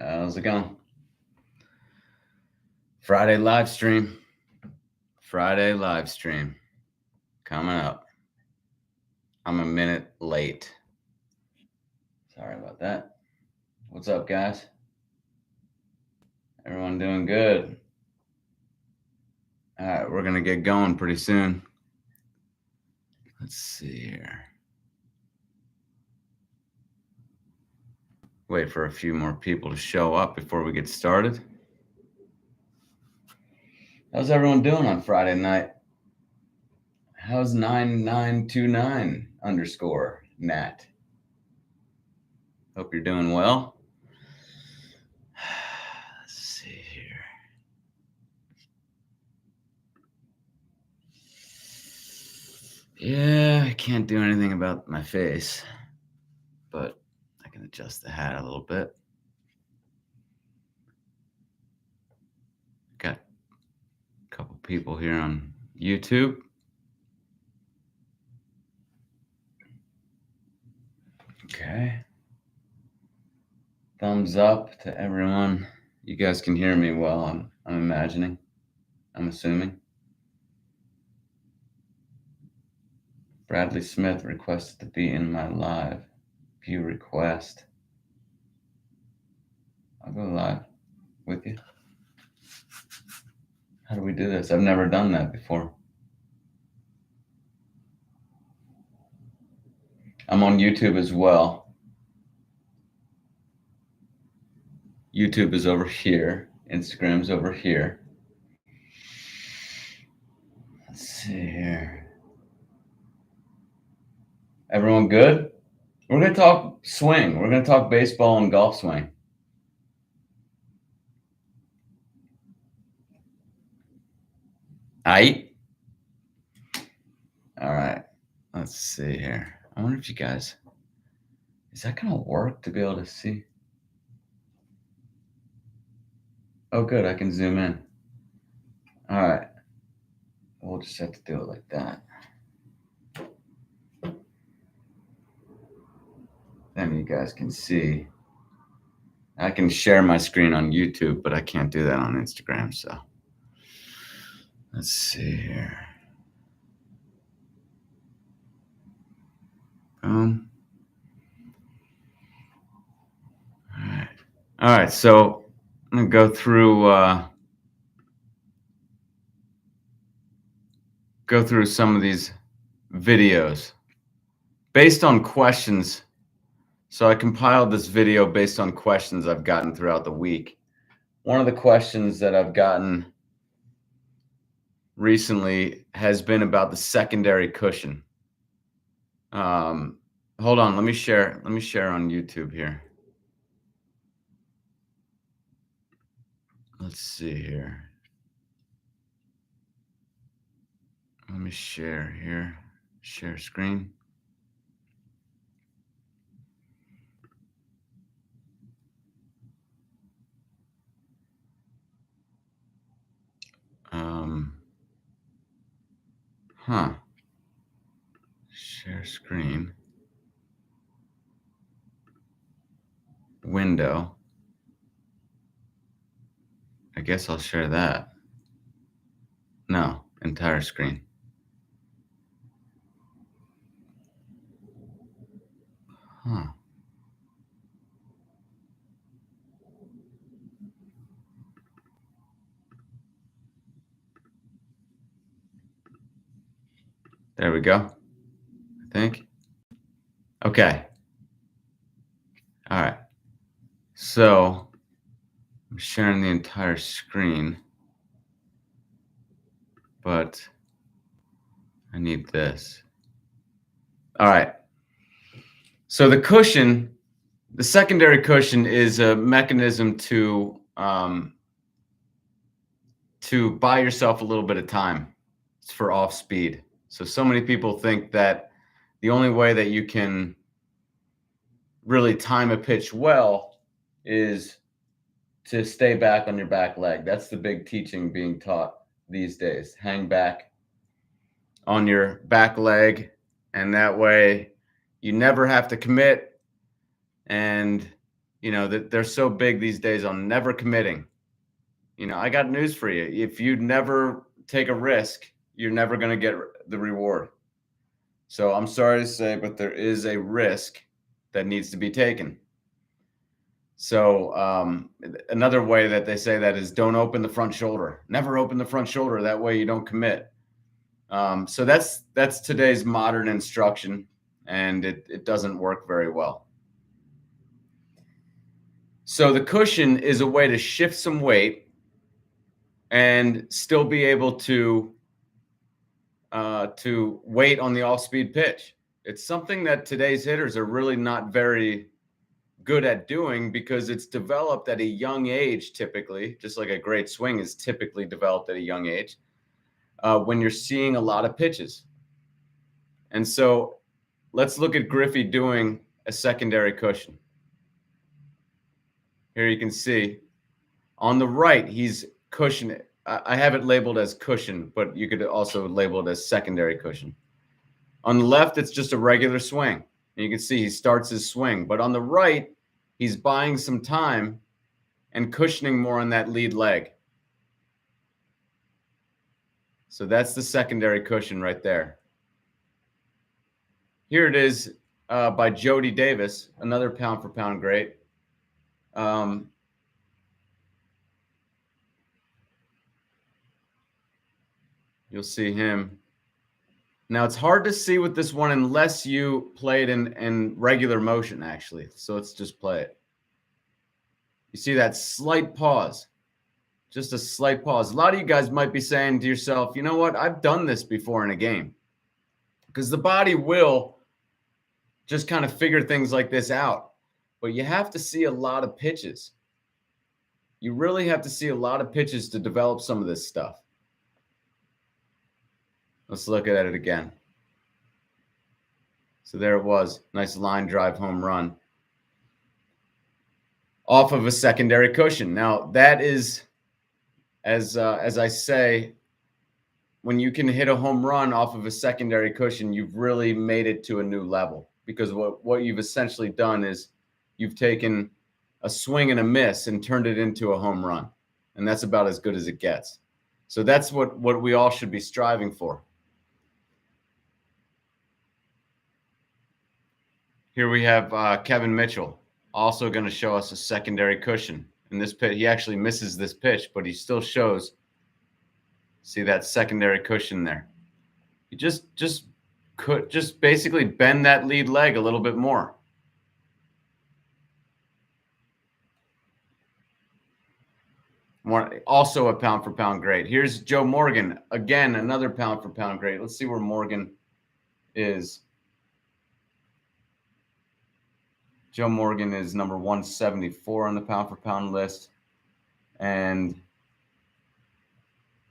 How's it going? Friday live stream coming up. I'm a minute late. Sorry about that. What's up, guys? Everyone doing good? All right, we're going to get going pretty soon. Let's see here. Wait for a few more people to show up before we get started. How's everyone doing on Friday night? How's 9929_Nat? Hope you're doing well. Let's see here. Yeah, I can't do anything about my face, but I can adjust the hat a little bit. Got a couple people here on YouTube. Okay. Thumbs up to everyone. You guys can hear me well, I'm imagining. I'm assuming. Bradley Smith requested to be in my live. View request. I'll go live with you. How do we do this? I've never done that before. I'm on YouTube as well. YouTube is over here. Instagram's over here. Let's see here. Everyone good? We're going to talk swing. We're going to talk baseball and golf swing. Aight? All right. Let's see here. I wonder if you guys, is that going to work to be able to see? Oh, good. I can zoom in. All right. We'll just have to do it like that. Then you guys can see. I can share my screen on YouTube, but I can't do that on Instagram. So let's see here. Boom. All right. All right. So I'm going to go through some of these videos based on questions. So I compiled this video based on questions I've gotten throughout the week. One of the questions that I've gotten recently has been about the secondary cushion. Hold on, let me share on YouTube here. Let's see here. Let me share here. Share screen. Share screen. Window. I guess I'll share that. No, entire screen. There we go. I think. Okay. All right. So I'm sharing the entire screen, but I need this. All right. So the cushion, the secondary cushion, is a mechanism to buy yourself a little bit of time. It's for off speed. So many people think that the only way that you can really time a pitch well is to stay back on your back leg. That's the big teaching being taught these days. Hang back on your back leg, and that way you never have to commit, and that they're so big these days on never committing. I got news for you. If you never take a risk, you're never going to get the reward. So I'm sorry to say, but there is a risk that needs to be taken. So another way that they say that is don't open the front shoulder. Never open the front shoulder. That way you don't commit. So that's today's modern instruction, and it doesn't work very well. So the cushion is a way to shift some weight and still be able to wait on the off-speed pitch. It's something that today's hitters are really not very good at doing because it's developed at a young age, typically, just like a great swing is typically developed at a young age, when you're seeing a lot of pitches. And so let's look at Griffey doing a secondary cushion. Here you can see on the right, he's cushioning. I have it labeled as cushion, but you could also label it as secondary cushion. On the left, it's just a regular swing. And you can see he starts his swing. But on the right, he's buying some time and cushioning more on that lead leg. So that's the secondary cushion right there. Here it is by Jody Davis, another pound-for-pound great. You'll see him. Now, it's hard to see with this one unless you play it in regular motion, actually. So let's just play it. You see that slight pause, just a slight pause. A lot of you guys might be saying to yourself, you know what? I've done this before in a game. Because the body will just kind of figure things like this out. But you have to see a lot of pitches. You really have to see a lot of pitches to develop some of this stuff. Let's look at it again. So there it was. Nice line drive home run. Off of a secondary cushion. Now, that is, as I say, when you can hit a home run off of a secondary cushion, you've really made it to a new level. Because what you've essentially done is you've taken a swing and a miss and turned it into a home run. And that's about as good as it gets. So that's what we all should be striving for. Here we have Kevin Mitchell, also going to show us a secondary cushion. In this pitch, he actually misses this pitch, but he still shows. See that secondary cushion there? You just basically bend that lead leg a little bit more. Also a pound-for-pound great. Here's Joe Morgan. Again, another pound-for-pound great. Let's see where Morgan is. Joe Morgan is number 174 on the pound-for-pound list. And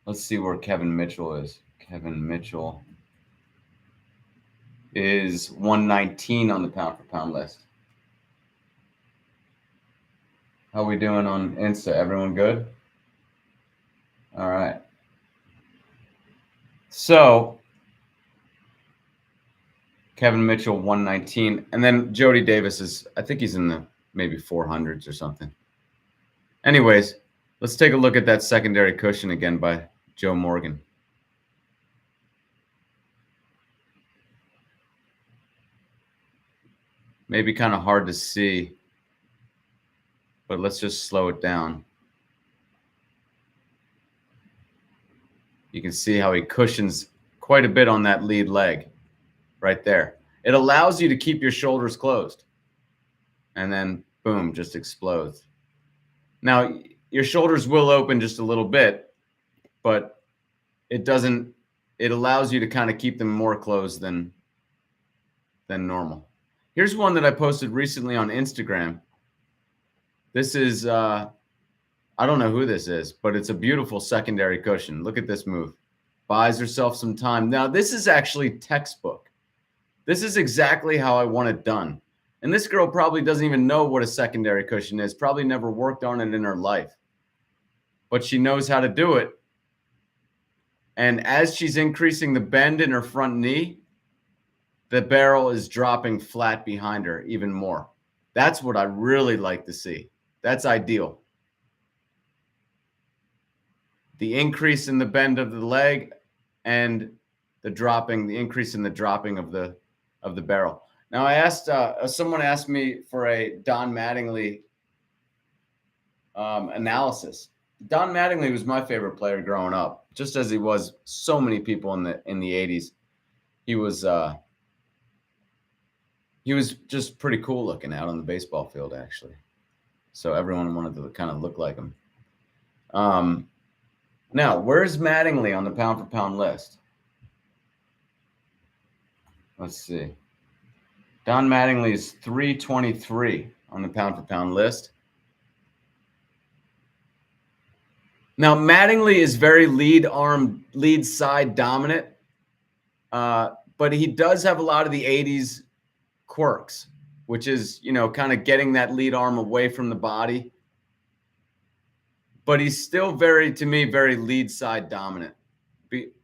let's see where Kevin Mitchell is. Kevin Mitchell is 119 on the pound-for-pound list. How are we doing on Insta? Everyone good? All right. So Kevin Mitchell, 119. And then Jody Davis is, I think he's in the maybe 400s or something. Anyways, let's take a look at that secondary cushion again by Joe Morgan. Maybe kind of hard to see, but let's just slow it down. You can see how he cushions quite a bit on that lead leg right there. It allows you to keep your shoulders closed. And then, boom, just explodes. Now, your shoulders will open just a little bit, but it allows you to kind of keep them more closed than normal. Here's one that I posted recently on Instagram. This is, I don't know who this is, but it's a beautiful secondary cushion. Look at this move. Buys herself some time. Now, this is actually textbook. This is exactly how I want it done. And this girl probably doesn't even know what a secondary cushion is, probably never worked on it in her life. But she knows how to do it. And as she's increasing the bend in her front knee, the barrel is dropping flat behind her even more. That's what I really like to see. That's ideal. The increase in the bend of the leg and the increase in the dropping of the barrel. Now I asked someone asked me for a Don Mattingly analysis. Don Mattingly was my favorite player growing up, just as he was so many people in the 80s. He was just pretty cool looking out on the baseball field, actually. So everyone wanted to kind of look like him. Now, where's Mattingly on the pound for pound list? Let's see. Don Mattingly is 323 on the pound for pound list. Now, Mattingly is very lead side dominant, but he does have a lot of the 80s quirks, which is, kind of getting that lead arm away from the body. But he's still very lead side dominant.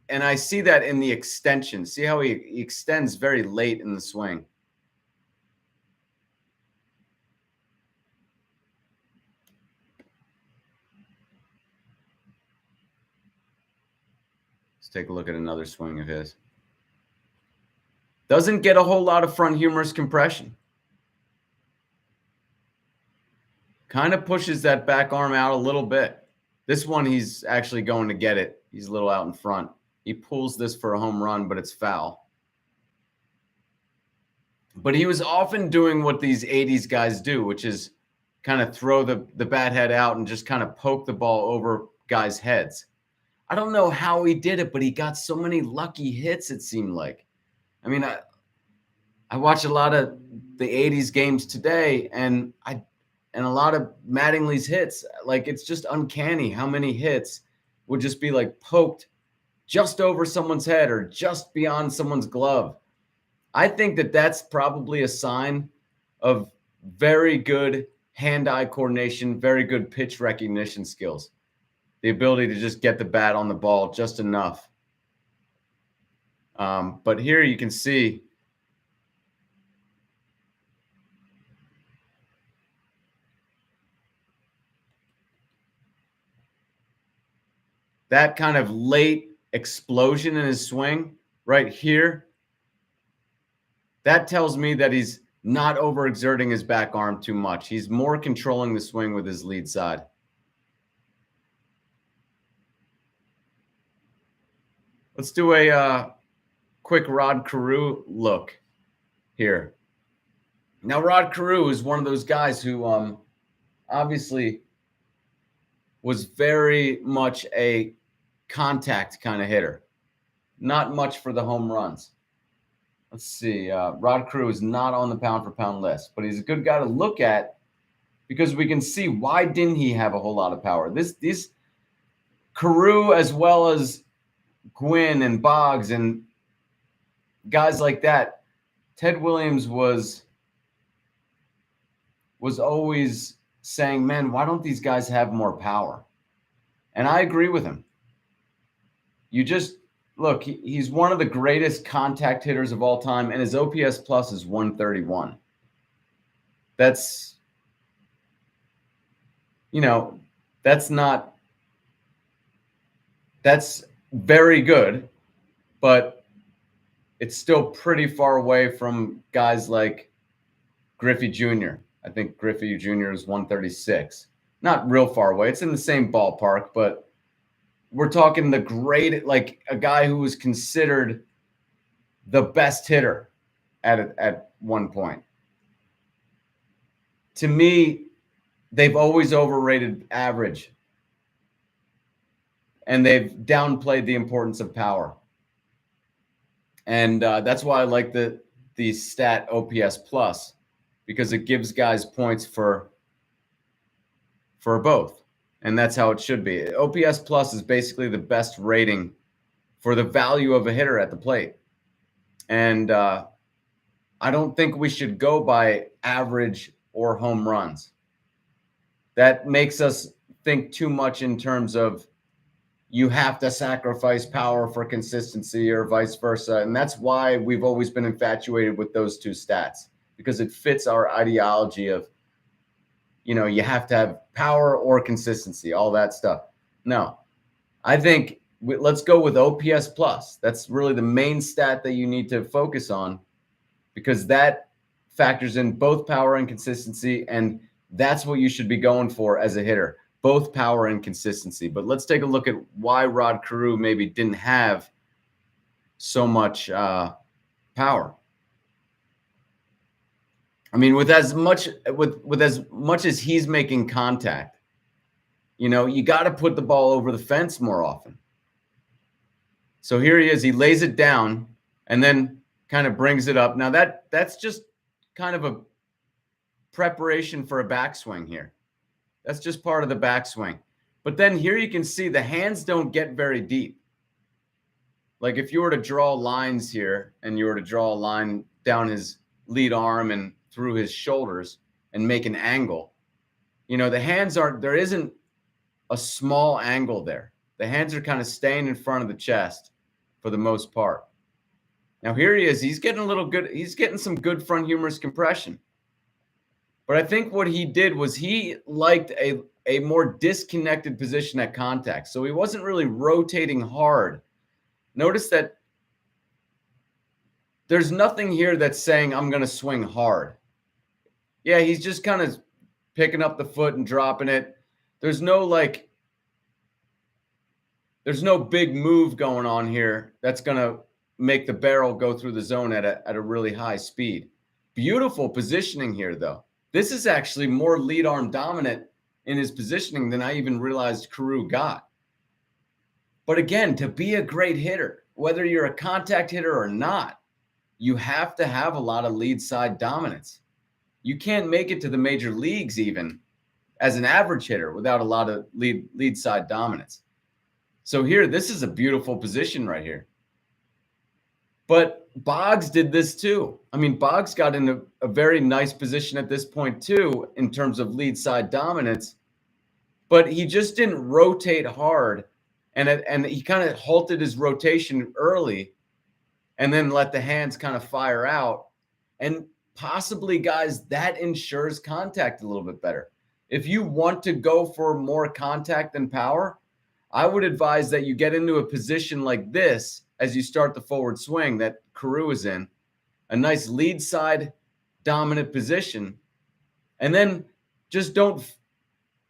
And I see that in the extension. See how he extends very late in the swing. Let's take a look at another swing of his. Doesn't get a whole lot of front humerus compression. Kind of pushes that back arm out a little bit. This one, he's actually going to get it. He's a little out in front. He pulls this for a home run, but it's foul. But he was often doing what these 80s guys do, which is kind of throw the bat head out and just kind of poke the ball over guys' heads. I don't know how he did it, but he got so many lucky hits, it seemed like. I mean, I watch a lot of the 80s games today, and a lot of Mattingly's hits, like, it's just uncanny how many hits would just be like poked just over someone's head or just beyond someone's glove. I think that that's probably a sign of very good hand-eye coordination, very good pitch recognition skills. The ability to just get the bat on the ball just enough. But here you can see that kind of late explosion in his swing right here. That tells me that he's not overexerting his back arm too much. He's more controlling the swing with his lead side. Let's do a quick Rod Carew look here. Now, Rod Carew is one of those guys who obviously was very much a contact kind of hitter. Not much for the home runs. Let's see. Rod Carew is not on the pound for pound list, but he's a good guy to look at because we can see why didn't he have a whole lot of power. These Carew, as well as Gwynn and Boggs and guys like that, Ted Williams was always saying, man, why don't these guys have more power? And I agree with him. You just look, he's one of the greatest contact hitters of all time, and his OPS plus is 131. That's, that's very good, but it's still pretty far away from guys like Griffey Jr. I think Griffey Jr. is 136. Not real far away. It's in the same ballpark, but we're talking the great, like a guy who was considered the best hitter at one point. To me, they've always overrated average, and they've downplayed the importance of power. And that's why I like the stat OPS plus, because it gives guys points for both. And that's how it should be. OPS plus is basically the best rating for the value of a hitter at the plate. And I don't think we should go by average or home runs. That makes us think too much in terms of you have to sacrifice power for consistency or vice versa. And that's why we've always been infatuated with those two stats. because it fits our ideology of, you have to have power or consistency, all that stuff. No, I think let's go with OPS plus. That's really the main stat that you need to focus on, because that factors in both power and consistency, and that's what you should be going for as a hitter, both power and consistency. But let's take a look at why Rod Carew maybe didn't have so much power. I mean, with as much as he's making contact, you got to put the ball over the fence more often. So here he is, he lays it down and then kind of brings it up. Now that's just kind of a preparation for a backswing here. That's just part of the backswing. But then here you can see the hands don't get very deep. Like if you were to draw lines here and you were to draw a line down his lead arm and through his shoulders and make an angle, the hands there isn't a small angle there. The hands are kind of staying in front of the chest for the most part. Now here he is. He's getting some good front humerus compression. But I think what he did was he liked a more disconnected position at contact. So he wasn't really rotating hard. Notice that there's nothing here that's saying I'm going to swing hard. Yeah, he's just kind of picking up the foot and dropping it. There's no big move going on here that's going to make the barrel go through the zone at a really high speed. Beautiful positioning here, though. This is actually more lead arm dominant in his positioning than I even realized Carew got. But again, to be a great hitter, whether you're a contact hitter or not, you have to have a lot of lead side dominance. You can't make it to the major leagues even as an average hitter without a lot of lead side dominance. So here, this is a beautiful position right here. But Boggs did this too. I mean, Boggs got in a very nice position at this point too in terms of lead side dominance, but he just didn't rotate hard, and he kind of halted his rotation early and then let the hands kind of fire out. And possibly, guys, that ensures contact a little bit better. If you want to go for more contact than power, I would advise that you get into a position like this as you start the forward swing that Carew is in, a nice lead side dominant position, and then just don't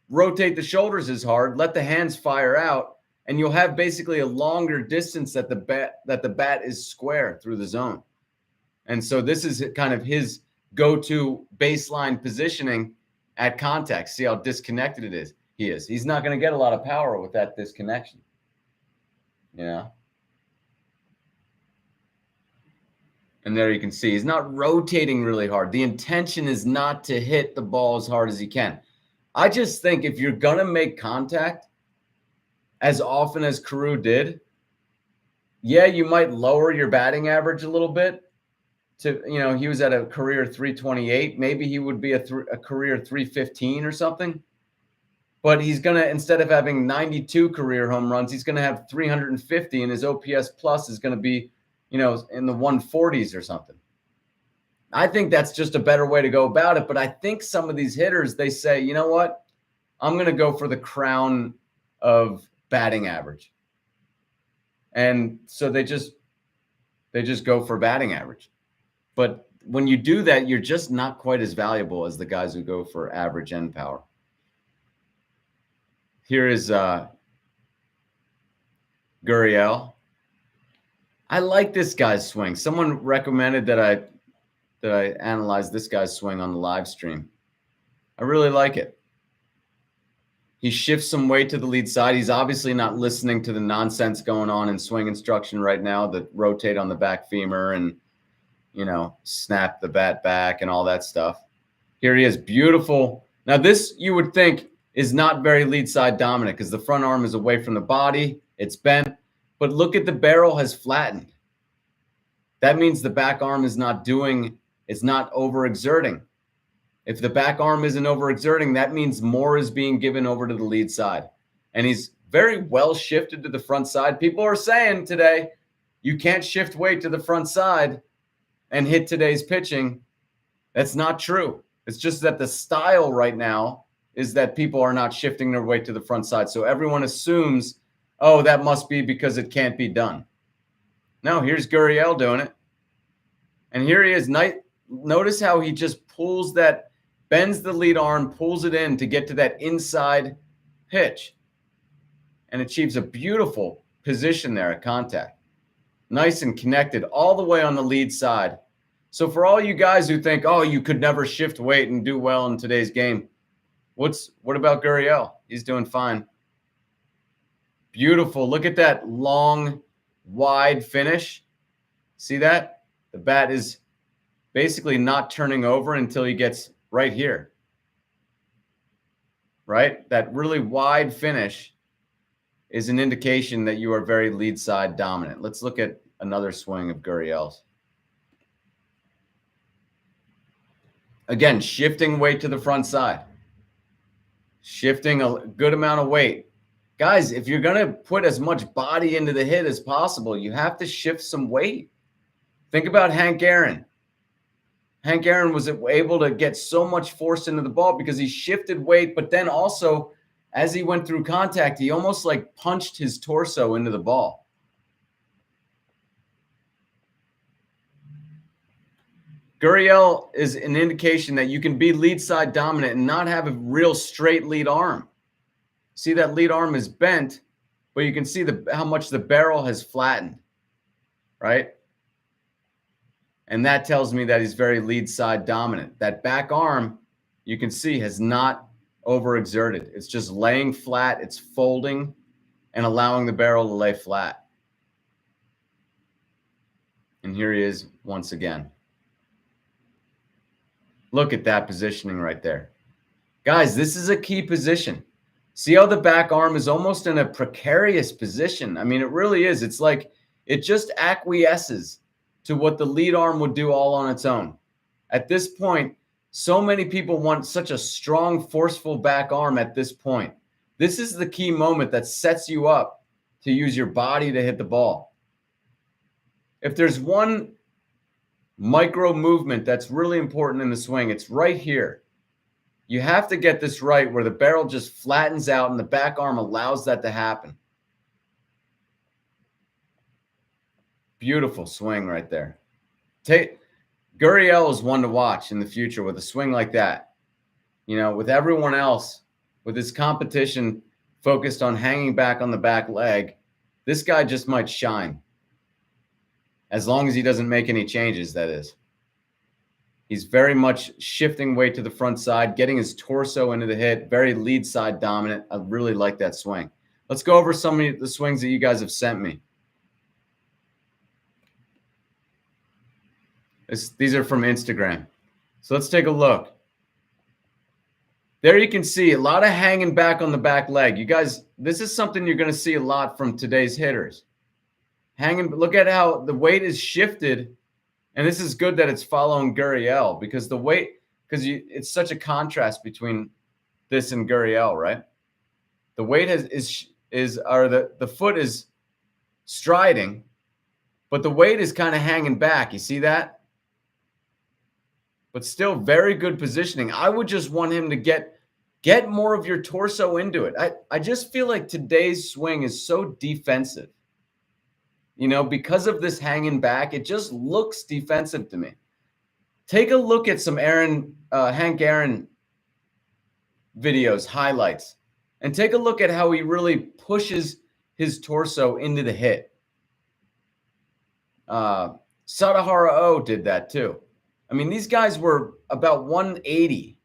rotate the shoulders as hard, let the hands fire out, and you'll have basically a longer distance that the bat is square through the zone. And so this is kind of his go-to baseline positioning at contact. See how disconnected it is. He's not going to get a lot of power with that disconnection. And there you can see he's not rotating really hard. The intention is not to hit the ball as hard as he can. I just think if you're going to make contact as often as Carew did, yeah, you might lower your batting average a little bit. He was at a career 328. Maybe he would be a career 315 or something. But he's going to, instead of having 92 career home runs, he's going to have 350, and his OPS plus is going to be, in the 140s or something. I think that's just a better way to go about it. But I think some of these hitters, they say, you know what? I'm going to go for the crown of batting average. And so they just go for batting average. But when you do that, you're just not quite as valuable as the guys who go for average and power. Here is Gurriel. I like this guy's swing. Someone recommended that I analyze this guy's swing on the live stream. I really like it. He shifts some weight to the lead side. He's obviously not listening to the nonsense going on in swing instruction right now that rotate on the back femur and, snap the bat back and all that stuff. Here he is, beautiful. Now this, you would think, is not very lead side dominant because the front arm is away from the body. It's bent. But look at the barrel has flattened. That means the back arm is not overexerting. If the back arm isn't overexerting, that means more is being given over to the lead side. And he's very well shifted to the front side. People are saying today, you can't shift weight to the front side and hit today's pitching. That's not true. It's just that the style right now is that people are not shifting their weight to the front side. So everyone assumes, oh, that must be because it can't be done. No, here's Guriel doing it. And here he is. Notice how he just pulls that, bends the lead arm, pulls it in to get to that inside pitch and achieves a beautiful position there at contact. Nice and connected all the way on the lead side. So for all you guys who think, oh, you could never shift weight and do well in today's game, what about Guriel? He's doing fine. Beautiful. Look at that long, wide finish. See that? The bat is basically not turning over until he gets right here. Right? That really wide finish is an indication that you are very lead side dominant. Let's look at another swing of Guriel's. Again, shifting weight to the front side. Shifting a good amount of weight. Guys, if you're going to put as much body into the hit as possible, you have to shift some weight. Think about Hank Aaron. Hank Aaron was able to get so much force into the ball because he shifted weight, but then also, as he went through contact, he almost like punched his torso into the ball. Guriel is an indication that you can be lead side dominant and not have a real straight lead arm. See, that lead arm is bent, but you can see how much the barrel has flattened, right? And that tells me that he's very lead side dominant. That back arm, you can see, has not overexerted. It's just laying flat. It's folding and allowing the barrel to lay flat. And here he is once again. Look at that positioning right there. Guys, this is a key position. See how the back arm is almost in a precarious position? I mean, it really is. It's like it just acquiesces to what the lead arm would do all on its own. At this point, so many people want such a strong, forceful back arm at this point. This is the key moment that sets you up to use your body to hit the ball. If there's one micro movement that's really important in the swing, it's right here. You have to get this right where the barrel just flattens out and the back arm allows that to happen. Beautiful swing right there. Guriel is one to watch in the future with a swing like that. You know, with everyone else, with his competition focused on hanging back on the back leg, this guy just might shine. As long as he doesn't make any changes, that is. He's very much shifting weight to the front side, getting his torso into the hit, very lead side dominant. I really like that swing. Let's go over some of the swings that you guys have sent me. These are from Instagram. So let's take a look. There you can see a lot of hanging back on the back leg. You guys, this is something you're going to see a lot from today's hitters. Look at how the weight is shifted. And this is good that it's following Guriel because it's such a contrast between this and Guriel, right? The weight the foot is striding, but the weight is kind of hanging back. You see that? But still very good positioning. I would just want him to get more of your torso into it. I just feel like today's swing is so defensive. You know, because of this hanging back, it just looks defensive to me. Take a look at some Hank Aaron videos, highlights, and take a look at how he really pushes his torso into the hit. Sadahara O did that too. I mean, these guys were about 180,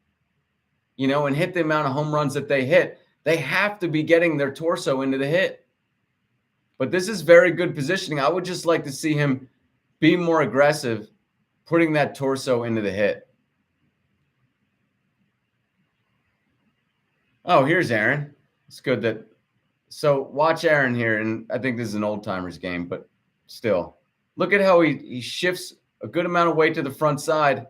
you know, and hit the amount of home runs that they hit. They have to be getting their torso into the hit. But this is very good positioning. I would just like to see him be more aggressive, putting that torso into the hit. Oh, here's Aaron. It's good so watch Aaron here, and I think this is an old-timers game, but still. Look at how he shifts a good amount of weight to the front side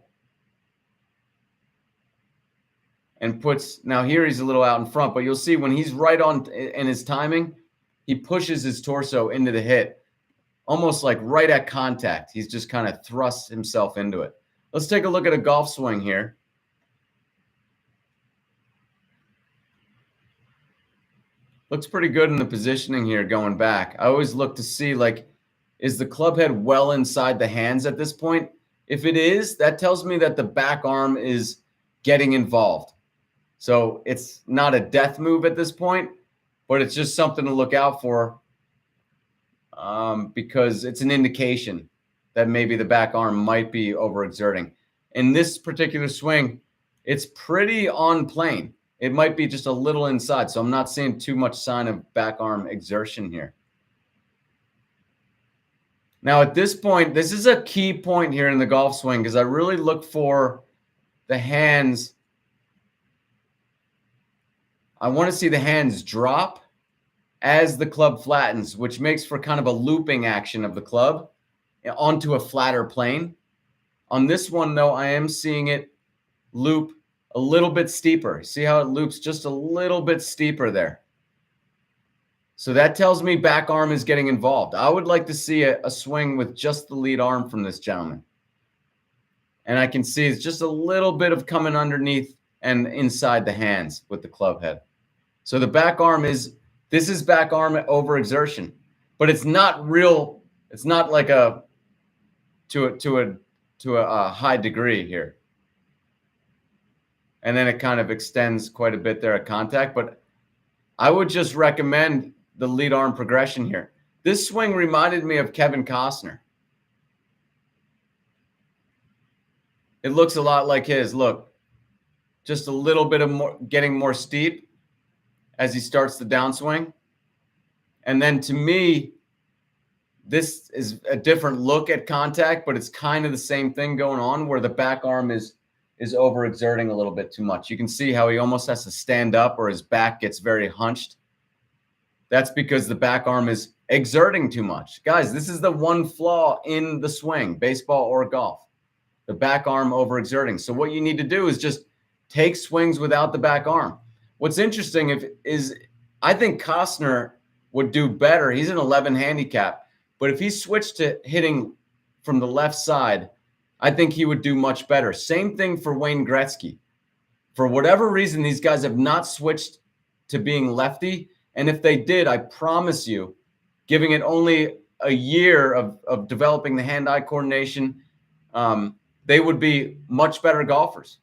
and now here he's a little out in front, but you'll see when he's right on in his timing, he pushes his torso into the hit, almost like right at contact. He's just kind of thrusts himself into it. Let's take a look at a golf swing here. Looks pretty good in the positioning here going back. I always look to see, like, is the club head well inside the hands at this point? If it is, that tells me that the back arm is getting involved. So it's not a death move at this point, but it's just something to look out for because it's an indication that maybe the back arm might be overexerting. In this particular swing, it's pretty on plane. It might be just a little inside, so I'm not seeing too much sign of back arm exertion here. Now, at this point, this is a key point here in the golf swing because I really look for the hands. I want to see the hands drop as the club flattens, which makes for kind of a looping action of the club onto a flatter plane. On this one, though, I am seeing it loop a little bit steeper. See how it loops just a little bit steeper there? So that tells me back arm is getting involved. I would like to see a swing with just the lead arm from this gentleman. And I can see it's just a little bit of coming underneath and inside the hands with the club head. So the back arm this is back arm overexertion, but it's not real. It's not like to a high degree here. And then it kind of extends quite a bit there at contact, but I would just recommend the lead arm progression here. This swing reminded me of Kevin Costner. It looks a lot like his. Look, just a little bit of more, getting more steep as he starts the downswing. And then to me, this is a different look at contact, but it's kind of the same thing going on where the back arm is overexerting a little bit too much. You can see how he almost has to stand up or his back gets very hunched. That's because the back arm is exerting too much. Guys, this is the one flaw in the swing, baseball or golf. The back arm overexerting. So what you need to do is just take swings without the back arm. What's interesting is I think Costner would do better. He's an 11 handicap, but if he switched to hitting from the left side, I think he would do much better. Same thing for Wayne Gretzky. For whatever reason, these guys have not switched to being lefty. And if they did, I promise you, giving it only a year of developing the hand-eye coordination, they would be much better golfers.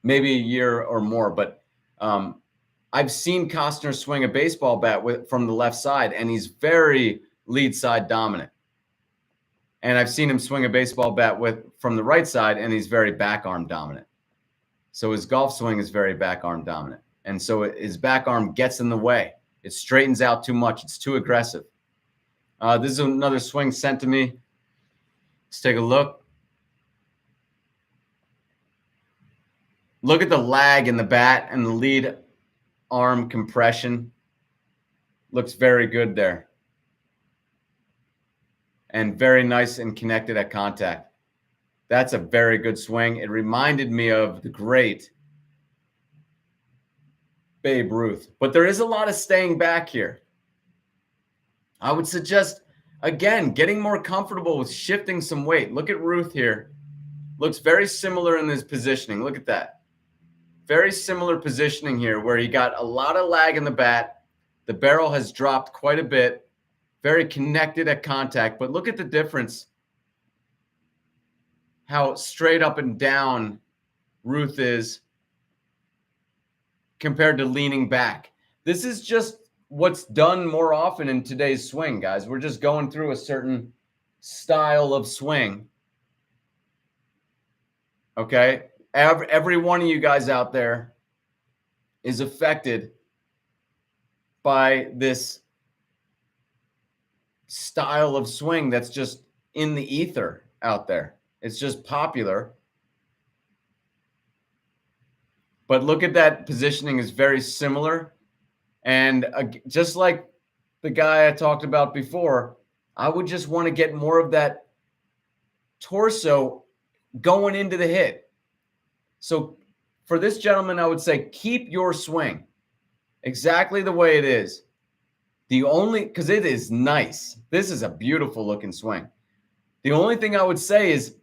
Maybe a year or more. But I've seen Costner swing a baseball bat from the left side, and he's very lead side dominant. And I've seen him swing a baseball bat from the right side, and he's very back arm dominant. So his golf swing is very back arm dominant. And so his back arm gets in the way. It straightens out too much. It's too aggressive. This is another swing sent to me. Let's take a look. Look at the lag in the bat and the lead arm compression. Looks very good there. And very nice and connected at contact. That's a very good swing. It reminded me of the great Babe Ruth. But there is a lot of staying back here. I would suggest, again, getting more comfortable with shifting some weight. Look at Ruth here. Looks very similar in his positioning. Look at that. Very similar positioning here where he got a lot of lag in the bat. The barrel has dropped quite a bit. Very connected at contact. But look at the difference. How straight up and down Ruth is compared to leaning back. This is just what's done more often in today's swing, guys. We're just going through a certain style of swing. Okay? Every one of you guys out there is affected by this style of swing that's just in the ether out there. It's just popular. But look at that positioning is very similar. And just like the guy I talked about before, I would just want to get more of that torso going into the hit. So for this gentleman, I would say keep your swing exactly the way it is. Because it is nice. This is a beautiful looking swing. The only thing I would say is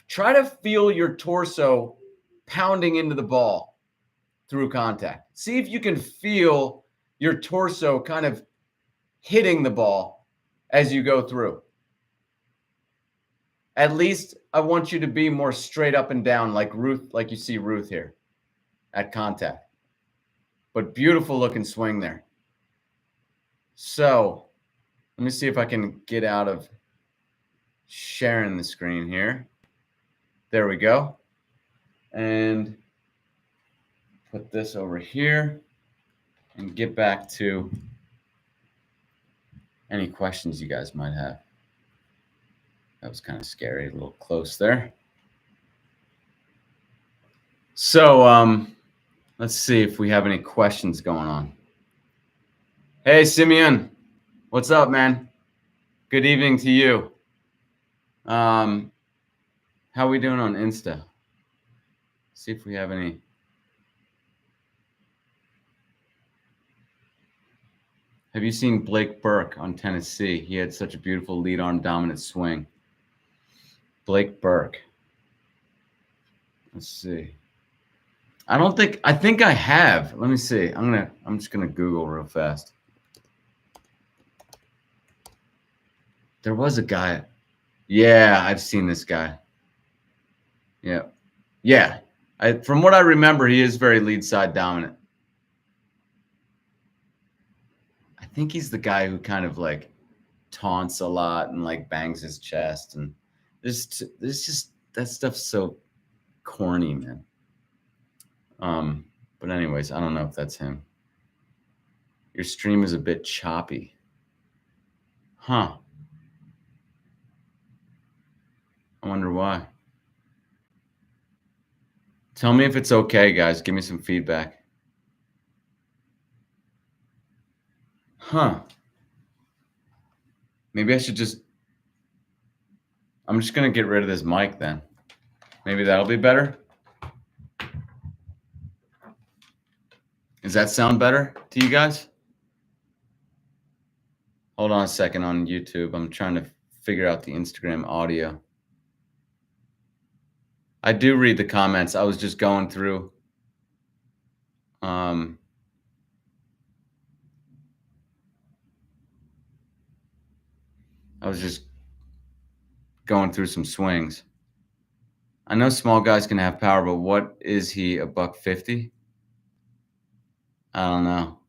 Try to feel your torso pounding into the ball through contact. See if you can feel your torso kind of hitting the ball as you go through. At least I want you to be more straight up and down like Ruth, like you see Ruth here at contact. But beautiful looking swing there. So let me see if I can get out of sharing the screen here. There we go. And put this over here and get back to any questions you guys might have. That was kind of scary, a little close there. So let's see if we have any questions going on. Hey, Simeon, what's up, man? Good evening to you. How are we doing on Insta? See if we have any. Have you seen Blake Burke on Tennessee? He had such a beautiful lead arm dominant swing. Blake Burke. Let's see. I think I have. Let me see. I'm just gonna Google real fast. There was a guy. Yeah, I've seen this guy. Yeah. Yeah. From what I remember, he is very lead side dominant. I think he's the guy who kind of like taunts a lot and like bangs his chest, and there's just that stuff's so corny, man. But anyways, I don't know if that's him. Your stream is a bit choppy. Huh. I wonder why. Tell me if it's okay, guys. Give me some feedback. Huh. Maybe I should I'm just going to get rid of this mic then. Maybe that'll be better. Does that sound better to you guys? Hold on a second on YouTube. I'm trying to figure out the Instagram audio. I do read the comments. I was just going through. I was just going through some swings. I know small guys can have power, but what is he, $150? I don't know.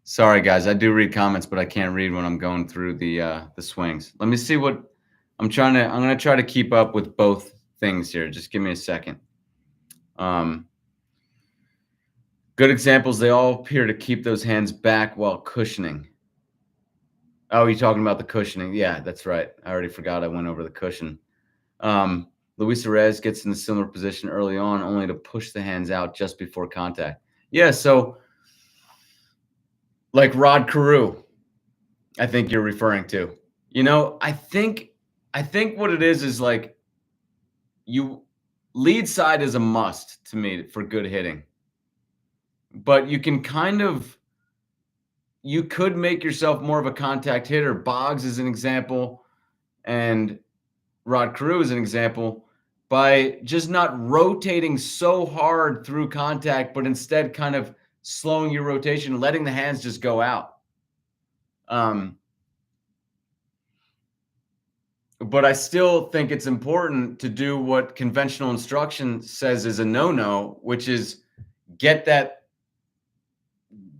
Sorry, guys. I do read comments, but I can't read when I'm going through the swings. Let me see what I'm going to try to keep up with both things here. Just give me a second. Good examples. They all appear to keep those hands back while cushioning. Oh, you're talking about the cushioning. Yeah, that's right. I already forgot I went over the cushion. Luis Reyes gets in a similar position early on, only to push the hands out just before contact. Yeah, so like Rod Carew, I think you're referring to. You know, I think what it is like lead side is a must to me for good hitting. But you can you could make yourself more of a contact hitter. Boggs is an example, and Rod Carew is an example, by just not rotating so hard through contact, but instead kind of slowing your rotation, letting the hands just go out. But I still think it's important to do what conventional instruction says is a no-no, which is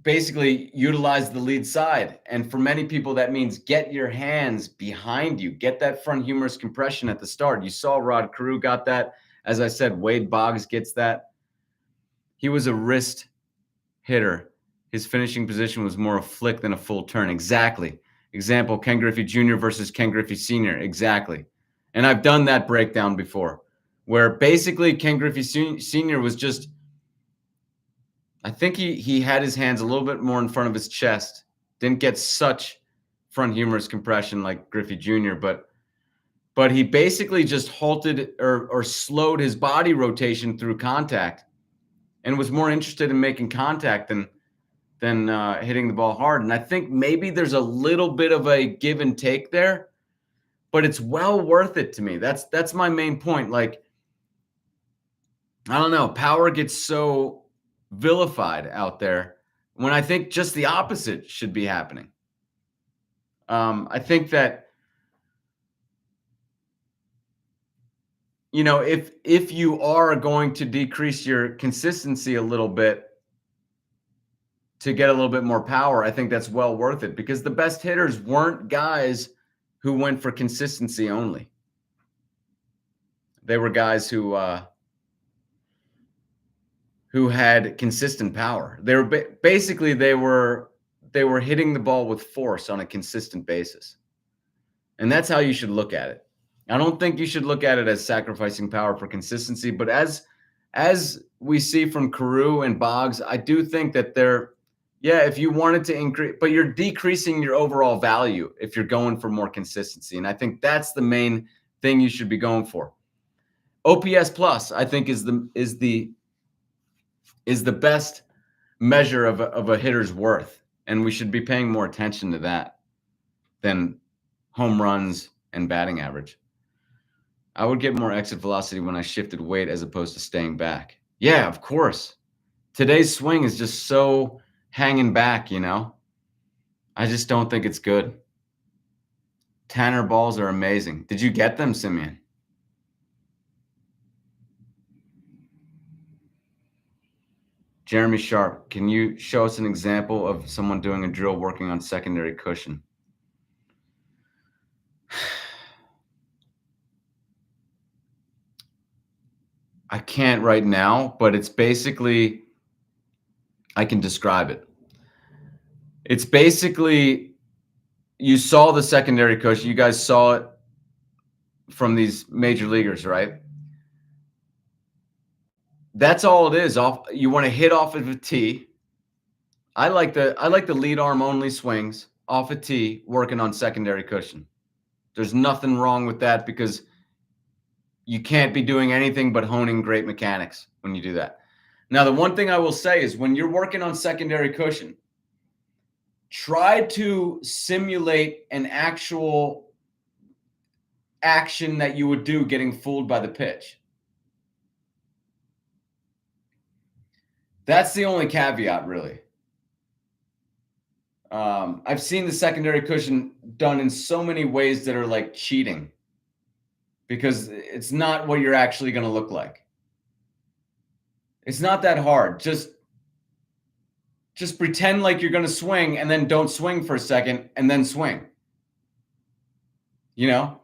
basically utilize the lead side. And for many people, that means get your hands behind you, get that front humerus compression at the start. You saw Rod Carew got that. As I said, Wade Boggs gets that. He was a wrist hitter. His finishing position was more a flick than a full turn. Exactly. Example, Ken Griffey Jr. versus Ken Griffey Sr. Exactly. And I've done that breakdown before, where basically Ken Griffey Sr. was just, I think he had his hands a little bit more in front of his chest. Didn't get such front humerus compression like Griffey Jr., but he basically just halted or slowed his body rotation through contact and was more interested in making contact than hitting the ball hard. And I think maybe there's a little bit of a give and take there. but it's well worth it to me. That's my main point. Like, I don't know, power gets so vilified out there when I think just the opposite should be happening. I think that, you know, if you are going to decrease your consistency a little bit to get a little bit more power, I think that's well worth it, because the best hitters weren't guys who went for consistency only. They were guys who had consistent power. They were basically they were hitting the ball with force on a consistent basis. And that's how you should look at it. I don't think you should look at it as sacrificing power for consistency, but as we see from Carew and Boggs, I do think that if you wanted to increase, but you're decreasing your overall value if you're going for more consistency. And I think that's the main thing you should be going for. OPS plus, I think, is the best measure of a hitter's worth, and we should be paying more attention to that than home runs and batting average. I would get more exit velocity when I shifted weight as opposed to staying back. Yeah, of course. Today's swing is just so hanging back, you know? I just don't think it's good. Tanner balls are amazing. Did you get them, Simeon? Jeremy Sharp, can you show us an example of someone doing a drill working on secondary cushion? I can't right now, but it's basically, I can describe it. It's basically, you saw the secondary cushion. You guys saw it from these major leaguers, right? That's all it is. You want to hit off of a tee. I like the lead arm only swings off a tee, working on secondary cushion. There's nothing wrong with that, because you can't be doing anything but honing great mechanics when you do that. Now, the one thing I will say is, when you're working on secondary cushion, try to simulate an actual action that you would do getting fooled by the pitch. That's the only caveat, really. I've seen the secondary cushion done in so many ways that are like cheating, because it's not what you're actually going to look like. It's not that hard. Just pretend like you're going to swing, and then don't swing for a second, and then swing. You know,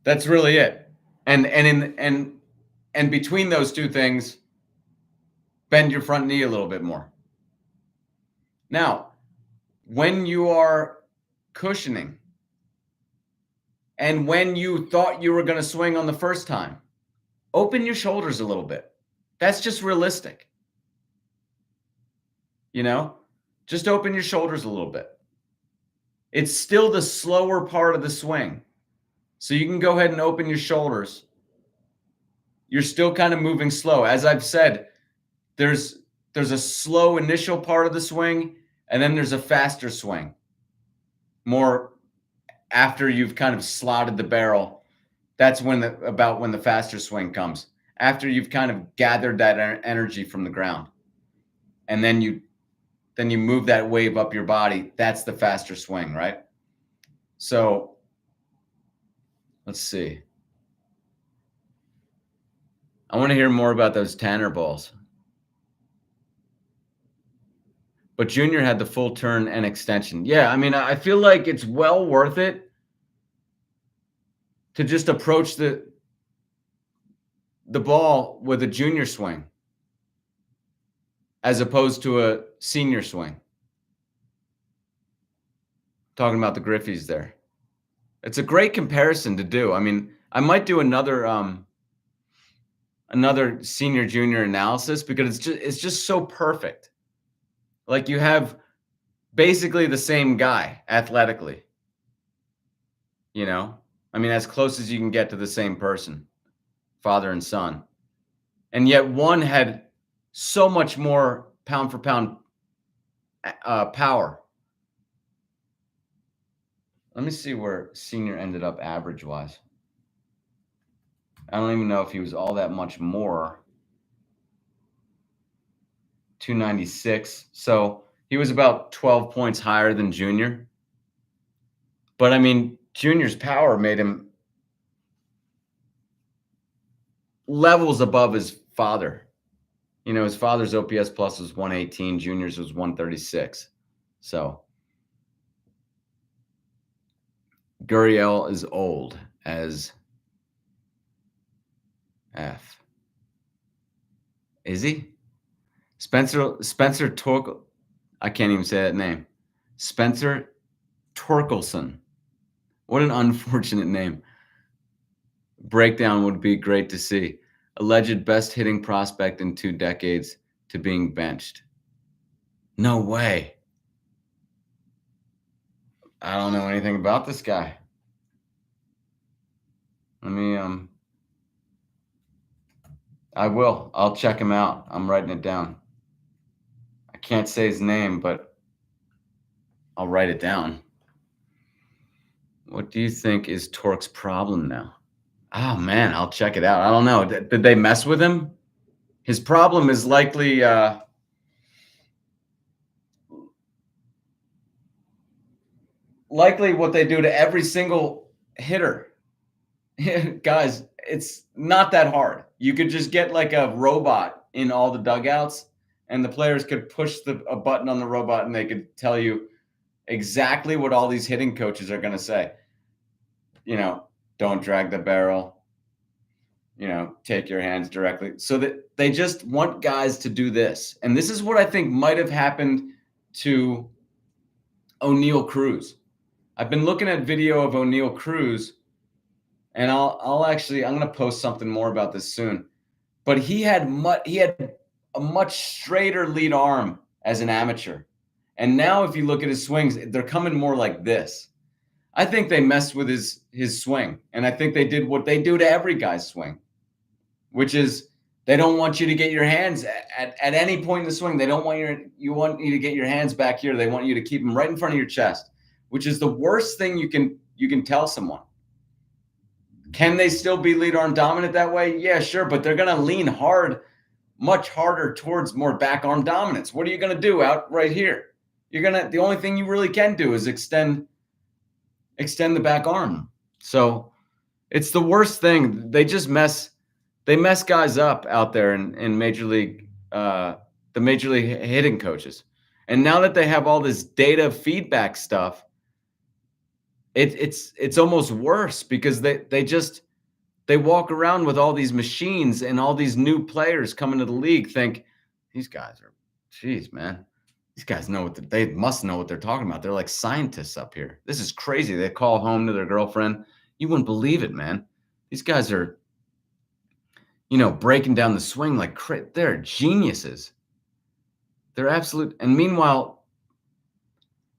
that's really it. And between those two things, bend your front knee a little bit more. Now, when you are cushioning, and when you thought you were going to swing on the first time, open your shoulders a little bit. That's just realistic. You know, just open your shoulders a little bit. It's still the slower part of the swing. So you can go ahead and open your shoulders. You're still kind of moving slow. As I've said, there's a slow initial part of the swing, and then there's a faster swing. More after you've kind of slotted the barrel. That's about when the faster swing comes. After you've kind of gathered that energy from the ground. And then you move that wave up your body. That's the faster swing, right? So let's see. I want to hear more about those Tanner balls. But Junior had the full turn and extension. Yeah, I mean, I feel like it's well worth it to just approach the ball with a junior swing as opposed to a senior swing. Talking about the Griffies there. It's a great comparison to do. I mean, I might do another senior junior analysis, because it's just so perfect. Like, you have basically the same guy athletically. You know? I mean, as close as you can get to the same person, father and son. And yet one had so much more pound for pound power. Let me see where Senior ended up average-wise. I don't even know if he was all that much more. 296. So he was about 12 points higher than Junior. But I mean, Junior's power made him levels above his father. You know, his father's OPS plus was 118, Junior's was 136. So Gurriel is old as F. Is he? Spencer Torkel. I can't even say that name. Spencer Torkelson. What an unfortunate name. Breakdown would be great to see. Alleged best hitting prospect in 2 decades to being benched. No way. I don't know anything about this guy. Let me I will. I'll check him out. I'm writing it down. I can't say his name, but I'll write it down. What do you think is Torque's problem now? Oh man, I'll check it out. I don't know. Did they mess with him? His problem is likely what they do to every single hitter. Guys, it's not that hard. You could just get like a robot in all the dugouts, and the players could push a button on the robot, and they could tell you exactly what all these hitting coaches are going to say. You know, don't drag the barrel. You know, take your hands directly. So that they just want guys to do this. And this is what I think might have happened to O'Neal Cruz. I've been looking at video of O'Neal Cruz, and I'm going to post something more about this soon. But he had a much straighter lead arm as an amateur. And now if you look at his swings, they're coming more like this. I think they messed with his swing, and I think they did what they do to every guy's swing, which is they don't want you to get your hands at any point in the swing. They don't want you to get your hands back here. They want you to keep them right in front of your chest, which is the worst thing you can tell someone. Can they still be lead arm dominant that way? Yeah, sure, but they're going to lean much harder towards more back arm dominance. What are you going to do out right here? The only thing you really can do is extend the back arm. So it's the worst thing. They just mess guys up out there in major league, the major league hitting coaches. And now that they have all this data feedback stuff, it's almost worse because they walk around with all these machines, and all these new players coming to the league think these guys are, geez, man. These guys they must know what they're talking about. They're like scientists up here. This is crazy. They call home to their girlfriend. You wouldn't believe it, man. These guys are, breaking down the swing like they're geniuses. They're absolute. And meanwhile,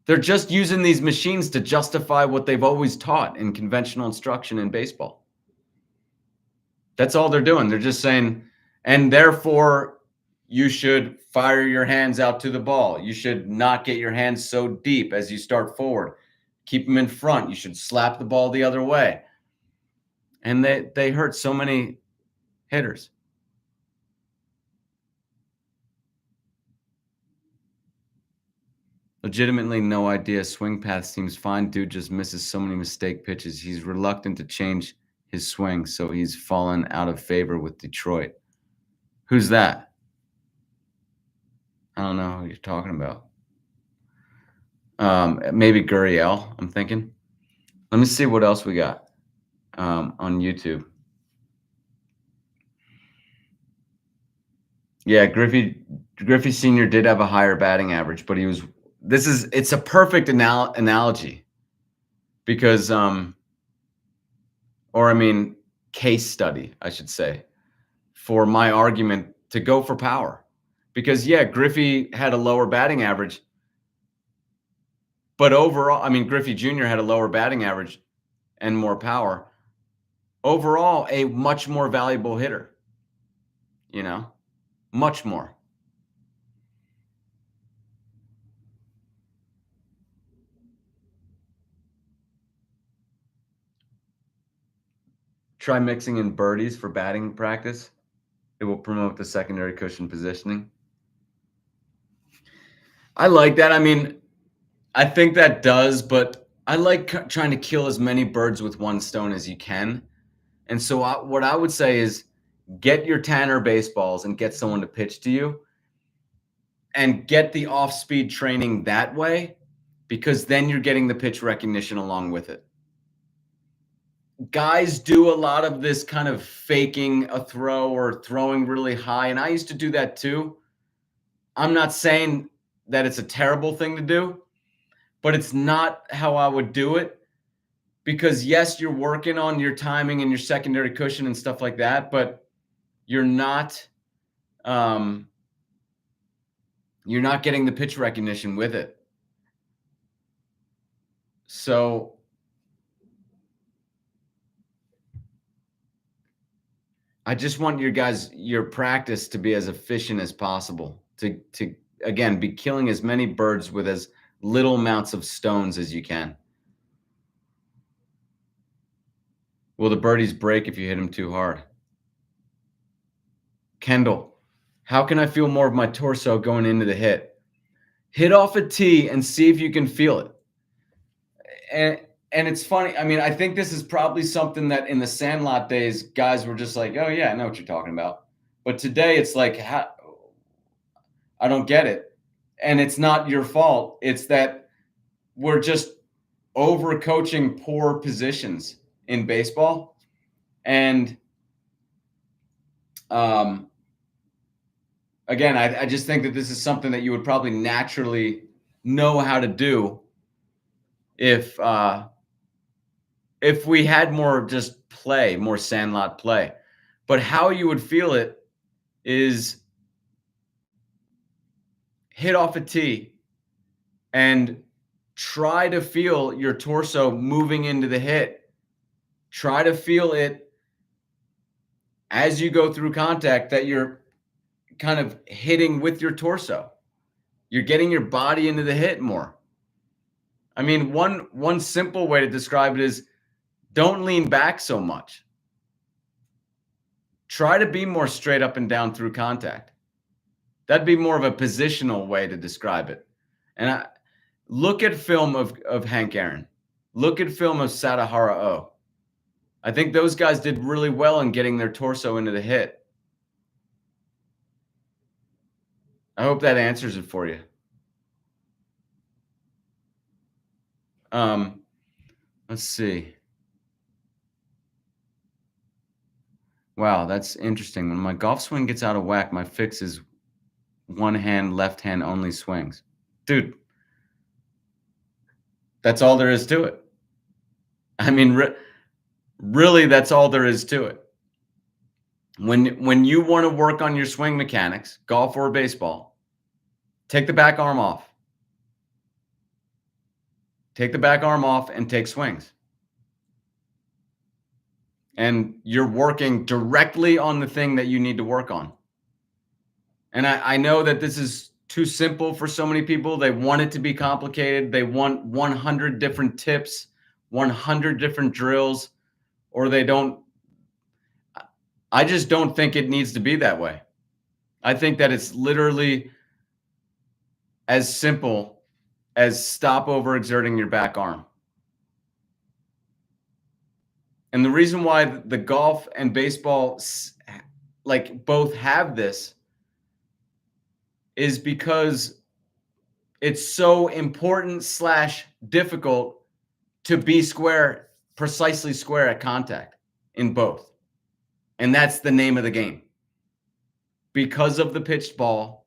they're just using these machines to justify what they've always taught in conventional instruction in baseball. That's all they're doing. They're just saying, and therefore, you should fire your hands out to the ball. You should not get your hands so deep as you start forward. Keep them in front. You should slap the ball the other way. And they hurt so many hitters. Legitimately no idea. Swing path seems fine. Dude just misses so many mistake pitches. He's reluctant to change his swing, so he's fallen out of favor with Detroit. Who's that? I don't know who you're talking about. Maybe Gurriel, I'm thinking. Let me see what else we got on YouTube. Yeah, Griffey Sr. did have a higher batting average, but it's a perfect analogy because, case study, I should say, for my argument to go for power. Because, yeah, Griffey had a lower batting average, but overall, Griffey Jr. had a lower batting average and more power. Overall, a much more valuable hitter, much more. Try mixing in birdies for batting practice. It will promote the secondary cushion positioning. I like that. I mean, I think that does, but I like trying to kill as many birds with one stone as you can. And so what I would say is get your Tanner baseballs and get someone to pitch to you and get the off-speed training that way, because then you're getting the pitch recognition along with it. Guys do a lot of this kind of faking a throw or throwing really high, and I used to do that too. I'm not saying that it's a terrible thing to do, but it's not how I would do it, because yes, you're working on your timing and your secondary cushion and stuff like that, but you're not getting the pitch recognition with it. So I just want your practice to be as efficient as possible, to again be killing as many birds with as little amounts of stones as you can. Will the birdies break if you hit them too hard? Kendall, how can I feel more of my torso going into the hit? Hit off a tee and see if you can feel it. And it's funny. I mean, I think this is probably something that in the Sandlot days, guys were just like, oh yeah, I know what you're talking about. But today it's like, I don't get it. And it's not your fault. It's that we're just overcoaching poor positions in baseball. And again, I just think that this is something that you would probably naturally know how to do if we had more just play, more Sandlot play. But how you would feel it is hit off a tee and try to feel your torso moving into the hit. Try to feel it as you go through contact, that you're kind of hitting with your torso. You're getting your body into the hit more. I mean, one simple way to describe it is don't lean back so much. Try to be more straight up and down through contact. That'd be more of a positional way to describe it. And look at film of Hank Aaron. Look at film of Sadahara O. I think those guys did really well in getting their torso into the hit. I hope that answers it for you. Let's see. Wow, that's interesting. When my golf swing gets out of whack, my fix is one hand, left hand only swings. Dude, that's all there is to it. I mean, really, that's all there is to it. When you want to work on your swing mechanics, golf or baseball, take the back arm off. Take the back arm off and take swings. And you're working directly on the thing that you need to work on. And I know that this is too simple for so many people. They want it to be complicated. They want 100 different tips, 100 different drills, or they don't. I just don't think it needs to be that way. I think that it's literally as simple as stop overexerting your back arm. And the reason why the golf and baseball like both have this is because it's so important / difficult to be square, precisely square at contact in both. And that's the name of the game. Because of the pitched ball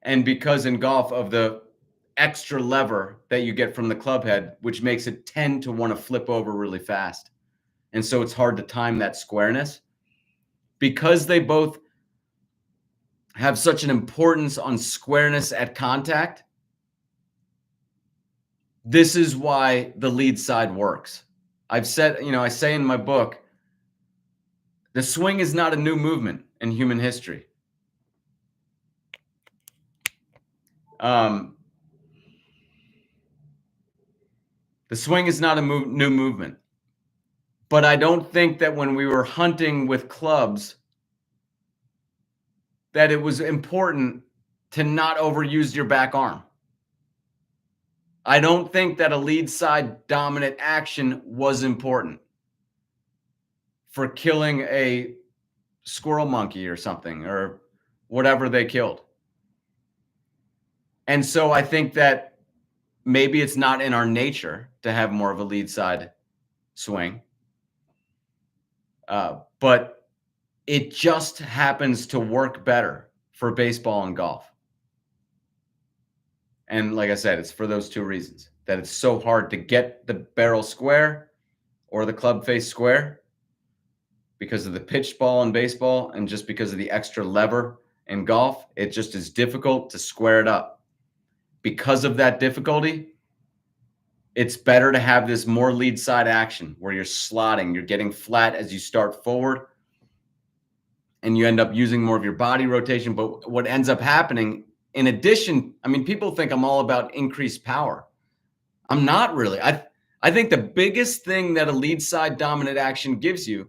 and because in golf of the extra lever that you get from the club head, which makes it tend to want to flip over really fast. And so it's hard to time that squareness. Because they both have such an importance on squareness at contact, this is why the lead side works. I've said, I say in my book, the swing is not a new movement in human history. The swing is not a new movement, But I don't think that when we were hunting with clubs, that it was important to not overuse your back arm. I don't think that a lead side dominant action was important for killing a squirrel monkey or something, or whatever they killed. And so I think that maybe it's not in our nature to have more of a lead side swing. But it just happens to work better for baseball and golf. And like I said, it's for those two reasons, that it's so hard to get the barrel square or the club face square because of the pitched ball in baseball, and just because of the extra lever in golf. It just is difficult to square it up. Because of that difficulty, it's better to have this more lead side action where you're slotting, you're getting flat as you start forward, and you end up using more of your body rotation. But what ends up happening, in addition, I mean, people think I'm all about increased power. I'm not really. I think the biggest thing that a lead side dominant action gives you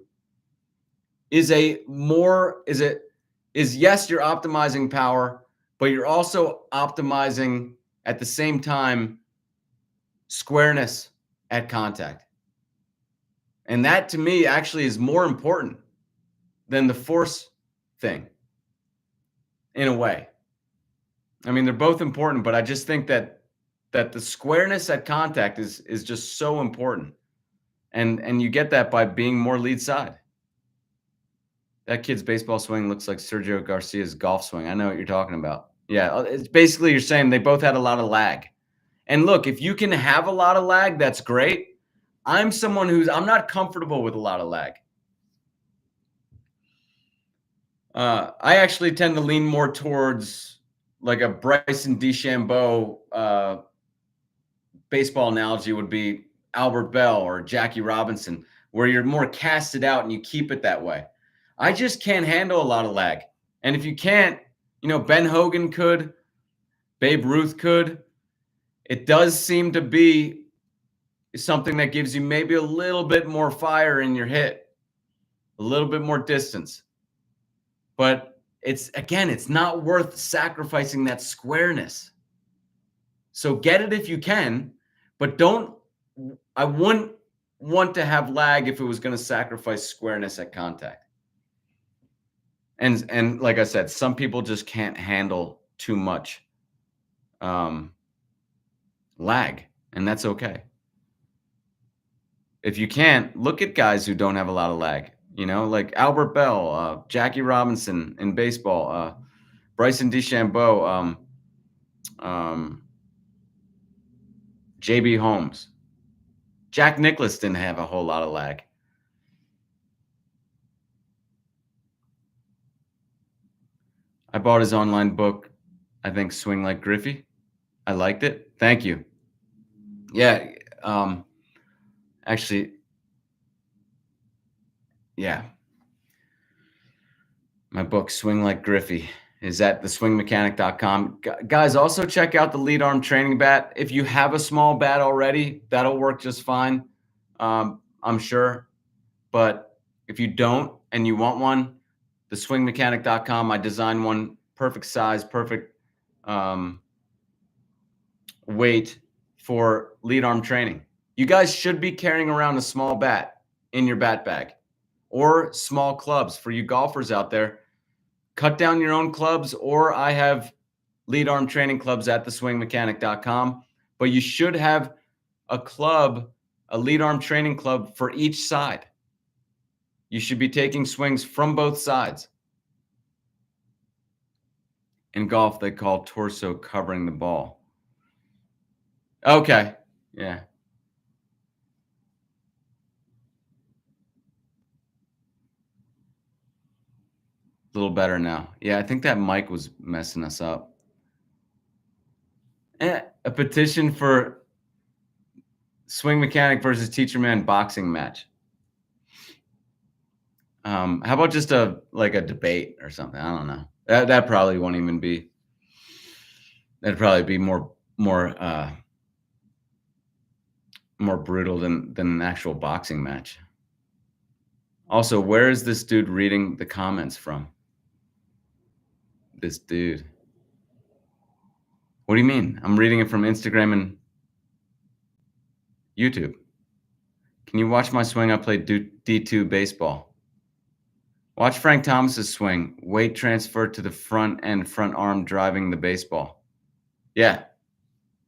is yes, you're optimizing power, but you're also optimizing at the same time squareness at contact. And that to me actually is more important than the force thing, in a way. I mean, they're both important, but I just think that the squareness at contact is just so important. And you get that by being more lead side. That kid's baseball swing looks like Sergio Garcia's golf swing. I know what you're talking about. Yeah, it's basically you're saying they both had a lot of lag. And look, if you can have a lot of lag, that's great. I'm not comfortable with a lot of lag. I actually tend to lean more towards like a Bryson DeChambeau baseball analogy would be Albert Bell or Jackie Robinson, where you're more casted out and you keep it that way. I just can't handle a lot of lag. And if you can't, Ben Hogan could, Babe Ruth could. It does seem to be something that gives you maybe a little bit more fire in your hit, a little bit more distance. But it's not worth sacrificing that squareness. So get it if you can, but I wouldn't want to have lag if it was going to sacrifice squareness at contact. And like I said, some people just can't handle too much lag, and that's okay. If you can't, look at guys who don't have a lot of lag, like Albert Bell, Jackie Robinson in baseball, Bryson DeChambeau, JB Holmes. Jack Nicklaus didn't have a whole lot of lag. I bought his online book, I think Swing Like Griffey. I liked it. Thank you. Yeah. Actually, yeah. My book, Swing Like Griffey, is at theswingmechanic.com. Guys, also check out the lead arm training bat. If you have a small bat already, that'll work just fine, I'm sure. But if you don't and you want one, theswingmechanic.com, I designed one, perfect size, perfect weight for lead arm training. You guys should be carrying around a small bat in your bat bag, or small clubs for you golfers out there. Cut down your own clubs, or I have lead arm training clubs at theswingmechanic.com. But you should have a lead arm training club for each side. You should be taking swings from both sides. In golf, they call torso covering the ball. Okay. Yeah. A little better now. Yeah, I think that mic was messing us up. A petition for Swing Mechanic versus Teacher Man boxing match. How about just a debate or something? I don't know. That probably won't even be. That'd probably be more brutal than an actual boxing match. Also, where is this dude reading the comments from? This dude. What do you mean? I'm reading it from Instagram and YouTube. Can you watch my swing? I played D2 baseball. Watch Frank Thomas's swing. Weight transfer to the front and front arm driving the baseball. Yeah,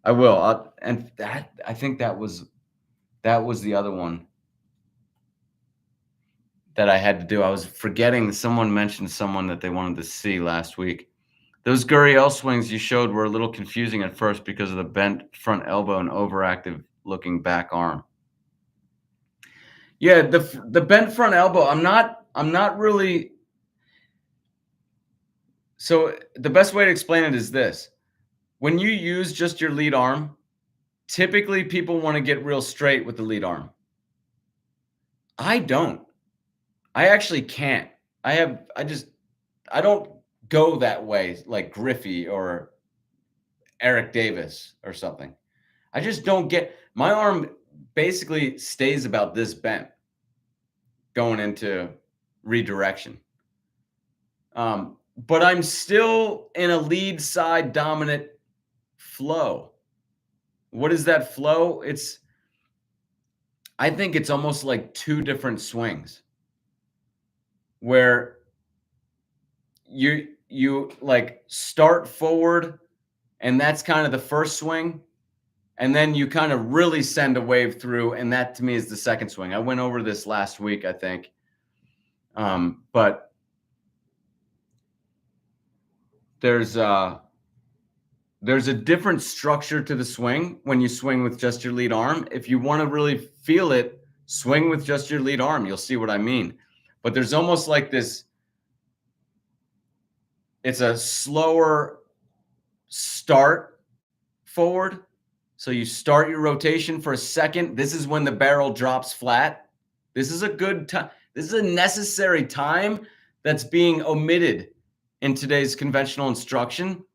I will. And that, I think that was the other one that I had to do. I was forgetting. Someone mentioned someone that they wanted to see last week. Those Gurriel swings you showed were a little confusing at first because of the bent front elbow and overactive looking back arm. Yeah, the bent front elbow. I'm not really. So the best way to explain it is this: when you use just your lead arm, typically people want to get real straight with the lead arm. I don't. I actually can't. I don't go that way like Griffey or Eric Davis or something. I just don't get, my arm basically stays about this bent going into redirection. But I'm still in a lead side dominant flow. What is that flow? I think it's almost like two different swings where you like start forward, and that's kind of the first swing, and then you kind of really send a wave through, and that to me is the second swing. I went over this last week, I think. But there's a different structure to the swing when you swing with just your lead arm. If you want to really feel it, swing with just your lead arm. You'll see what I mean. But there's almost like this, it's a slower start forward. So you start your rotation for a second. This is when the barrel drops flat. This is a good time. This is a necessary time that's being omitted in today's conventional instruction.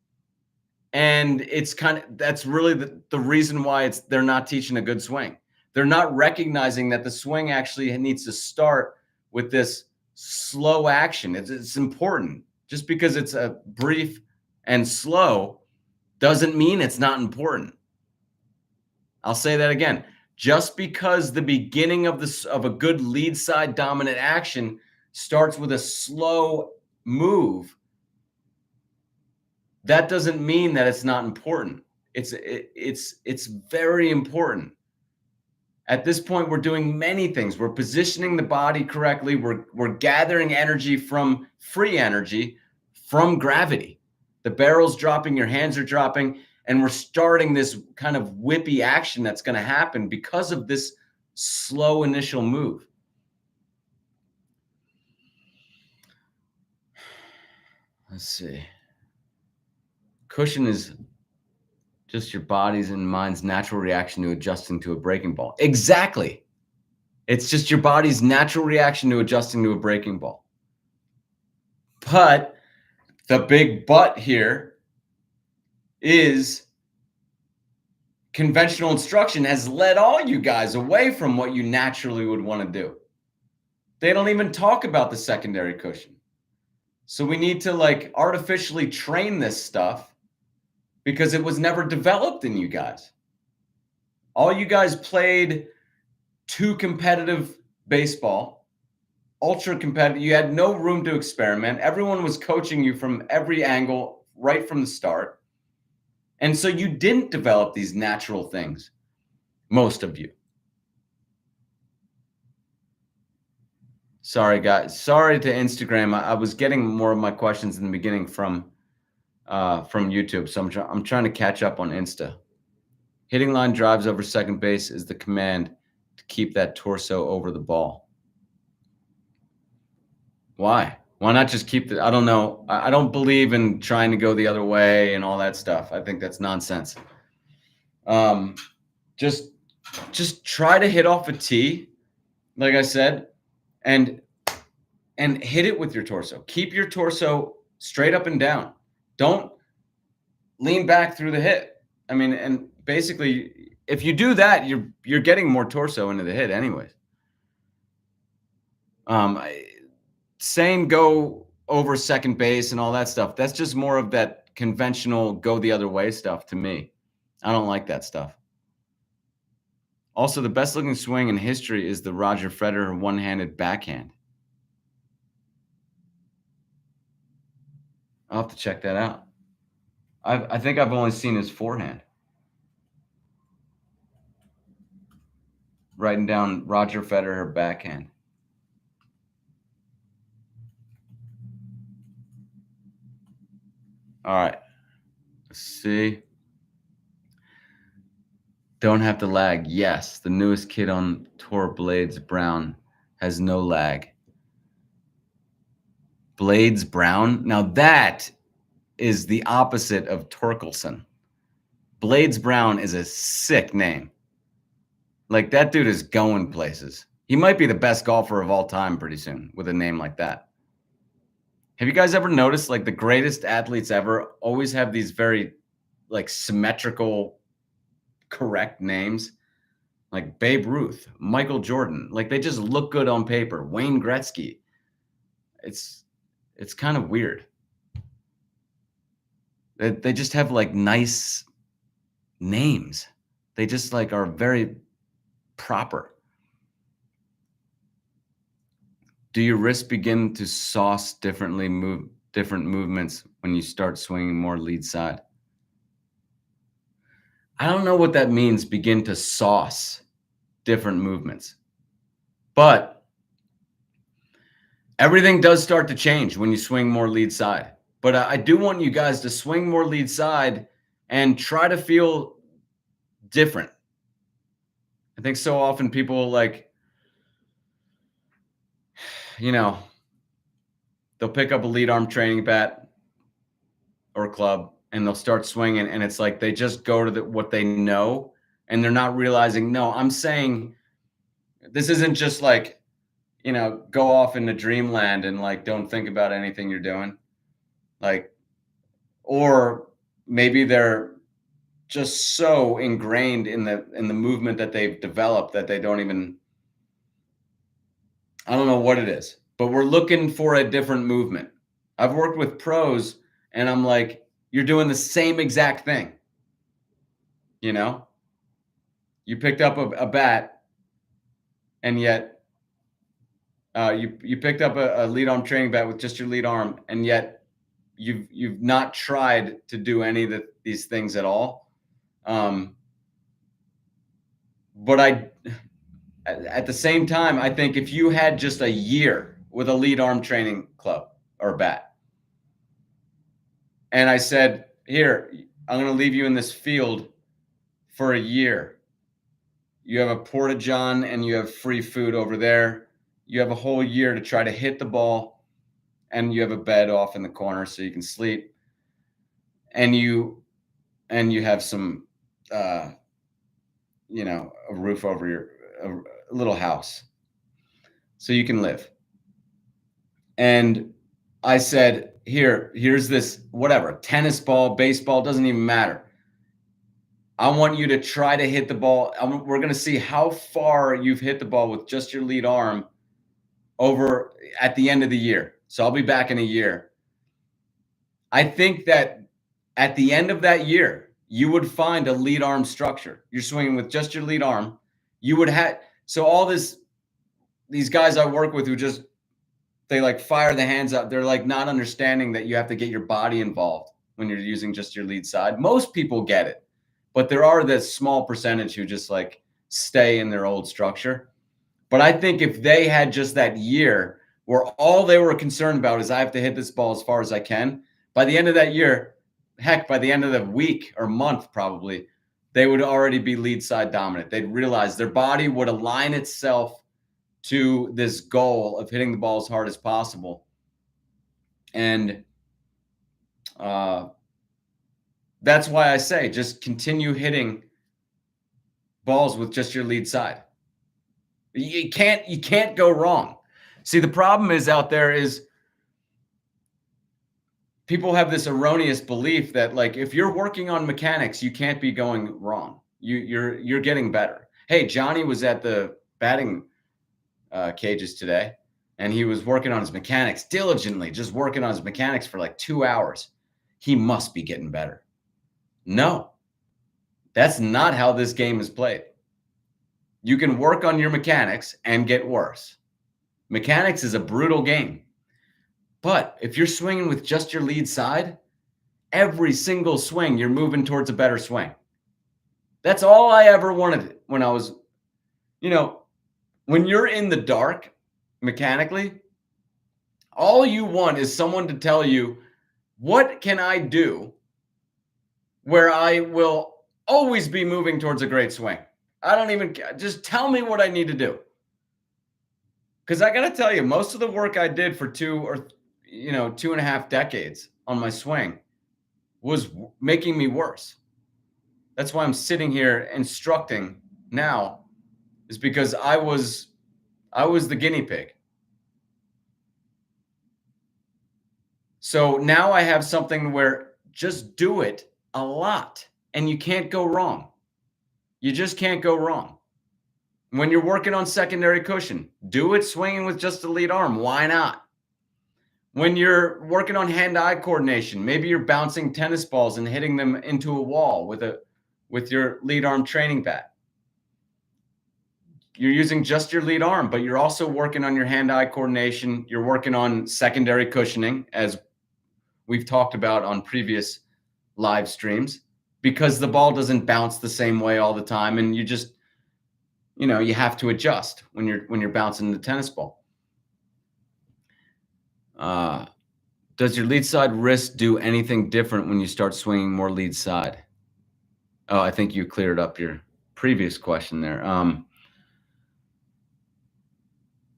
And it's that's really the reason why they're not teaching a good swing. They're not recognizing that the swing actually needs to start with this slow action. It's important. Just because it's a brief and slow doesn't mean it's not important. I'll say that again. Just because the beginning of a good lead side dominant action starts with a slow move, that doesn't mean that it's not important. It's very important. At this point, we're doing many things. We're positioning the body correctly. We're gathering energy from free energy from gravity. The barrel's dropping, your hands are dropping, and we're starting this kind of whippy action that's going to happen because of this slow initial move. Let's see. Cushion is just your body's and mind's natural reaction to adjusting to a breaking ball. Exactly. It's just your body's natural reaction to adjusting to a breaking ball. But the big but here is conventional instruction has led all you guys away from what you naturally would want to do. They don't even talk about the secondary cushion. So we need to like artificially train this stuff because it was never developed in you guys. All you guys played too competitive baseball, ultra competitive. You had no room to experiment. Everyone was coaching you from every angle right from the start. And so you didn't develop these natural things, most of you. Sorry, guys. Sorry to Instagram. I was getting more of my questions in the beginning from YouTube, so I'm trying to catch up on Insta. Hitting line drives over second base is the command to keep that torso over the ball. Why? Why not just keep I don't know. I don't believe in trying to go the other way and all that stuff. I think that's nonsense. Just try to hit off a tee, like I said, and hit it with your torso. Keep your torso straight up and down. Don't lean back through the hit. I mean, and basically, if you do that, you're getting more torso into the hit anyways. Saying go over second base and all that stuff, that's just more of that conventional go the other way stuff to me. I don't like that stuff. Also, the best looking swing in history is the Roger Federer one-handed backhand. I'll have to check that out. I think I've only seen his forehand. Writing down Roger Federer backhand. All right. Let's see. Don't have to lag. Yes, the newest kid on tour, Blades Brown, has no lag. Blades Brown? Now that is the opposite of Torkelson. Blades Brown is a sick name. Like, that dude is going places. He might be the best golfer of all time pretty soon with a name like that. Have you guys ever noticed, like, the greatest athletes ever always have these very, like, symmetrical, correct names? Like Babe Ruth, Michael Jordan. Like, they just look good on paper. Wayne Gretzky. It's kind of weird. They just have, like, nice names. They just, like, are very proper. Do your wrists begin to sauce different movements when you start swinging more lead side? I don't know what that means, begin to sauce different movements. But everything does start to change when you swing more lead side. But I do want you guys to swing more lead side and try to feel different. I think so often people, like, they'll pick up a lead arm training bat or club and they'll start swinging, and it's like they just go to what they know, and they're not realizing, no, I'm saying this isn't just like, go off into dreamland and, like, don't think about anything you're doing. Like, or maybe they're just so ingrained in the movement that they've developed that they don't even, I don't know what it is, but we're looking for a different movement. I've worked with pros and I'm like, you're doing the same exact thing. You picked up a bat, and yet you picked up a lead arm training bat with just your lead arm, and yet you've not tried to do any of these things at all. But at the same time, I think if you had just a year with a lead arm training club or bat, and I said, here, I'm going to leave you in this field for a year. You have a porta-john and you have free food over there. You have a whole year to try to hit the ball, and you have a bed off in the corner so you can sleep. And you have some, a roof over a little house so you can live. And I said, here's this, whatever, tennis ball, baseball, doesn't even matter. I want you to try to hit the ball. We're going to see how far you've hit the ball with just your lead arm over at the end of the year. So I'll be back in a year. I think that at the end of that year, you would find a lead arm structure. You're swinging with just your lead arm. You would have, so all these guys I work with who just, they like fire the hands up. They're like not understanding that you have to get your body involved when you're using just your lead side. Most people get it, but there are this small percentage who just like stay in their old structure. But I think if they had just that year where all they were concerned about is I have to hit this ball as far as I can, by the end of that year, heck, by the end of the week or month, probably, they would already be lead side dominant. They'd realize their body would align itself to this goal of hitting the ball as hard as possible. And that's why I say just continue hitting balls with just your lead side. You can't go wrong. See, the problem is out there is people have this erroneous belief that, like, if you're working on mechanics, you can't be going wrong. You're getting better. Hey, Johnny was at the batting cages today. and he was working on his mechanics diligently, just working on his mechanics for like 2 hours. He must be getting better. No, that's not how this game is played. You can work on your mechanics and get worse. Mechanics is a brutal game. But if you're swinging with just your lead side, every single swing, you're moving towards a better swing. That's all I ever wanted when I was, when you're in the dark mechanically, all you want is someone to tell you, what can I do where I will always be moving towards a great swing? I don't even, just tell me what I need to do. Because I got to tell you, most of the work I did for 2.5 decades on my swing was making me worse. That's why I'm sitting here instructing now, is because I was the guinea pig. So now I have something where just do it a lot and you can't go wrong. You just can't go wrong. When you're working on secondary cushion, do it swinging with just the lead arm. Why not? When you're working on hand-eye coordination, maybe you're bouncing tennis balls and hitting them into a wall with your lead arm training bat. You're using just your lead arm, but you're also working on your hand-eye coordination. You're working on secondary cushioning, as we've talked about on previous live streams, because the ball doesn't bounce the same way all the time, and you just, you have to adjust when you're bouncing the tennis ball. Does your lead side wrist do anything different when you start swinging more lead side? Oh, I think you cleared up your previous question there.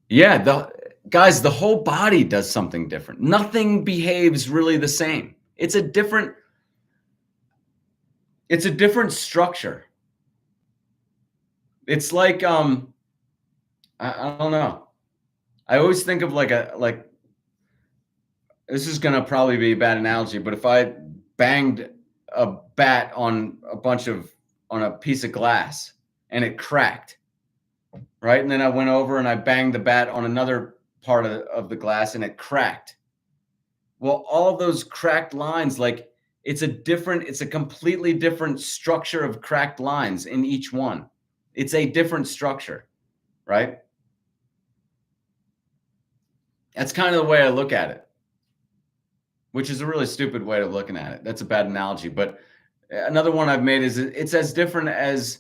Yeah, the whole body does something different. Nothing behaves really the same. It's a different structure. It's like, I don't know. I always think of like this is going to probably be a bad analogy, but if I banged a bat on a piece of glass and it cracked, right? And then I went over and I banged the bat on another part of the glass and it cracked. Well, all of those cracked lines, like it's a completely different structure of cracked lines in each one. It's a different structure, right? That's kind of the way I look at it, which is a really stupid way of looking at it. That's a bad analogy. But another one I've made is it's as different as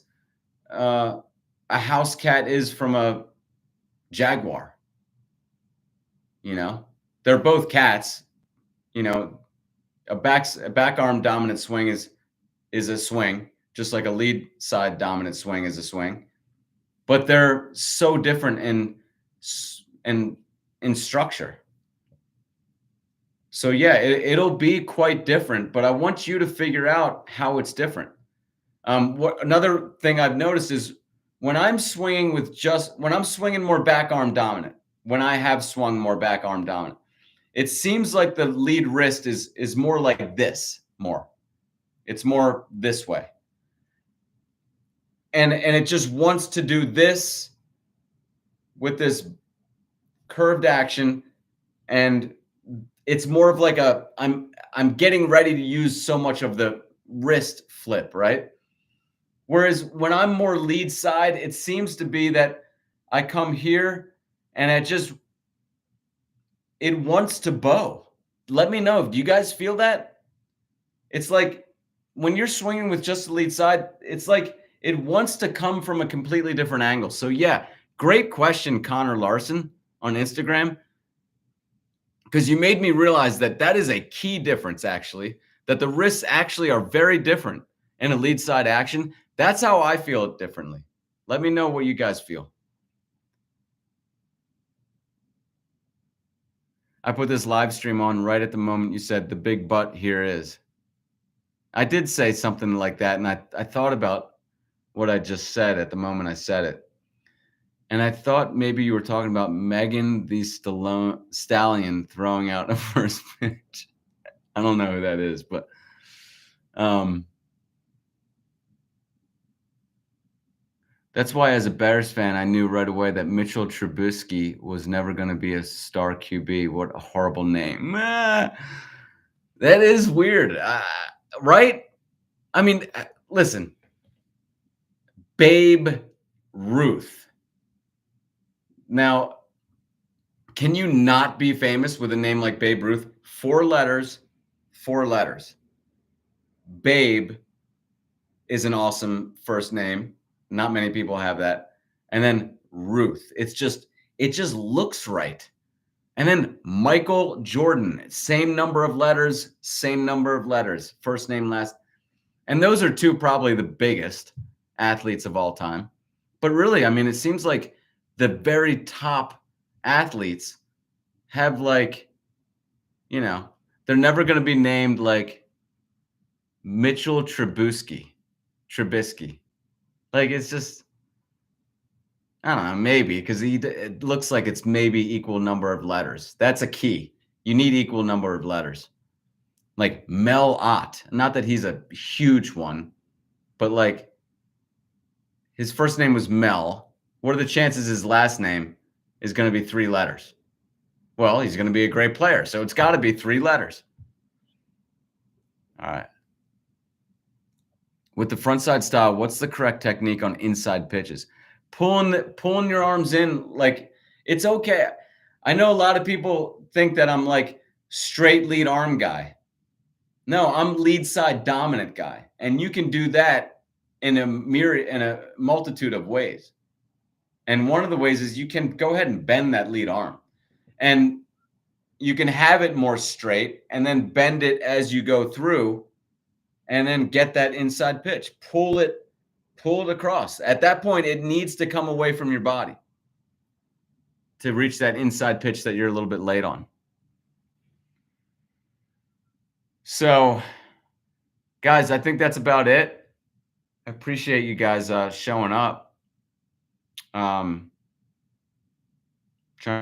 a house cat is from a jaguar. They're both cats. A back arm dominant swing is a swing, just like a lead side dominant swing is a swing. But they're so different in structure. So yeah, it'll be quite different, but I want you to figure out how it's different. Another thing I've noticed is when I'm swinging more back arm dominant, when I have swung more back arm dominant, it seems like the lead wrist is more like this more. It's more this way. And it just wants to do this with this curved action, and it's more of like I'm getting ready to use so much of the wrist flip, right? Whereas when I'm more lead side, it seems to be that I come here and it wants to bow. Let me know. Do you guys feel that? It's like when you're swinging with just the lead side, it's like it wants to come from a completely different angle. So yeah, great question, Connor Larson on Instagram. Because you made me realize that is a key difference, actually, that the wrists actually are very different in a lead side action. That's how I feel it differently. Let me know what you guys feel. I put this live stream on right at the moment you said the big butt here is. I did say something like that, and I thought about what I just said at the moment I said it. And I thought maybe you were talking about Megan the Stallion throwing out a first pitch. I don't know who that is, but That's why, as a Bears fan, I knew right away that Mitchell Trubisky was never going to be a star QB. What a horrible name. That is weird, right? I mean, listen, Babe Ruth. Now, can you not be famous with a name like Babe Ruth? 4 letters, 4 letters. Babe is an awesome first name. Not many people have that. And then Ruth. It just looks right. And then Michael Jordan, same number of letters, first name, last. And those are 2 probably the biggest athletes of all time. But really, I mean, it seems like the very top athletes have, like, they're never going to be named like Mitchell Trubisky. Like, it's just, I don't know, maybe because it looks like it's maybe equal number of letters. That's a key. You need equal number of letters. Like Mel Ott. Not that he's a huge one, but like his first name was Mel. What are the chances his last name is going to be 3 letters? Well, he's going to be a great player, so it's got to be 3 letters. All right. With the frontside style, what's the correct technique on inside pitches? Pulling your arms in, like, it's okay. I know a lot of people think that I'm like straight lead arm guy. No, I'm lead side dominant guy. And you can do that in a multitude of ways. And one of the ways is you can go ahead and bend that lead arm. And you can have it more straight and then bend it as you go through and then get that inside pitch. Pull it across. At that point, it needs to come away from your body to reach that inside pitch that you're a little bit late on. So, guys, I think that's about it. I appreciate you guys showing up. Trying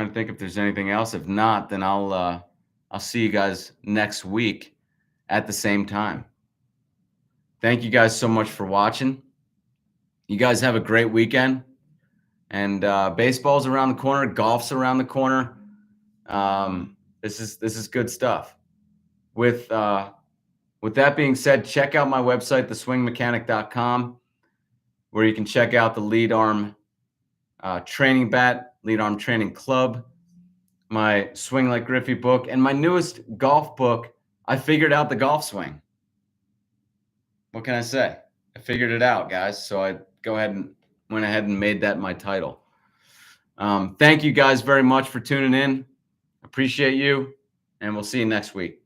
to think if there's anything else. If not, then I'll see you guys next week at the same time. Thank you guys so much for watching. You guys have a great weekend. And baseball's around the corner. Golf's around the corner. This is good stuff. With that being said, check out my website, theswingmechanic.com, where you can check out the Lead Arm Training Bat, Lead Arm Training Club, my Swing Like Griffey book, and my newest golf book, I Figured Out the Golf Swing. What can I say? I figured it out, guys. So I went ahead and made that my title. Thank you guys very much for tuning in. Appreciate you, and we'll see you next week.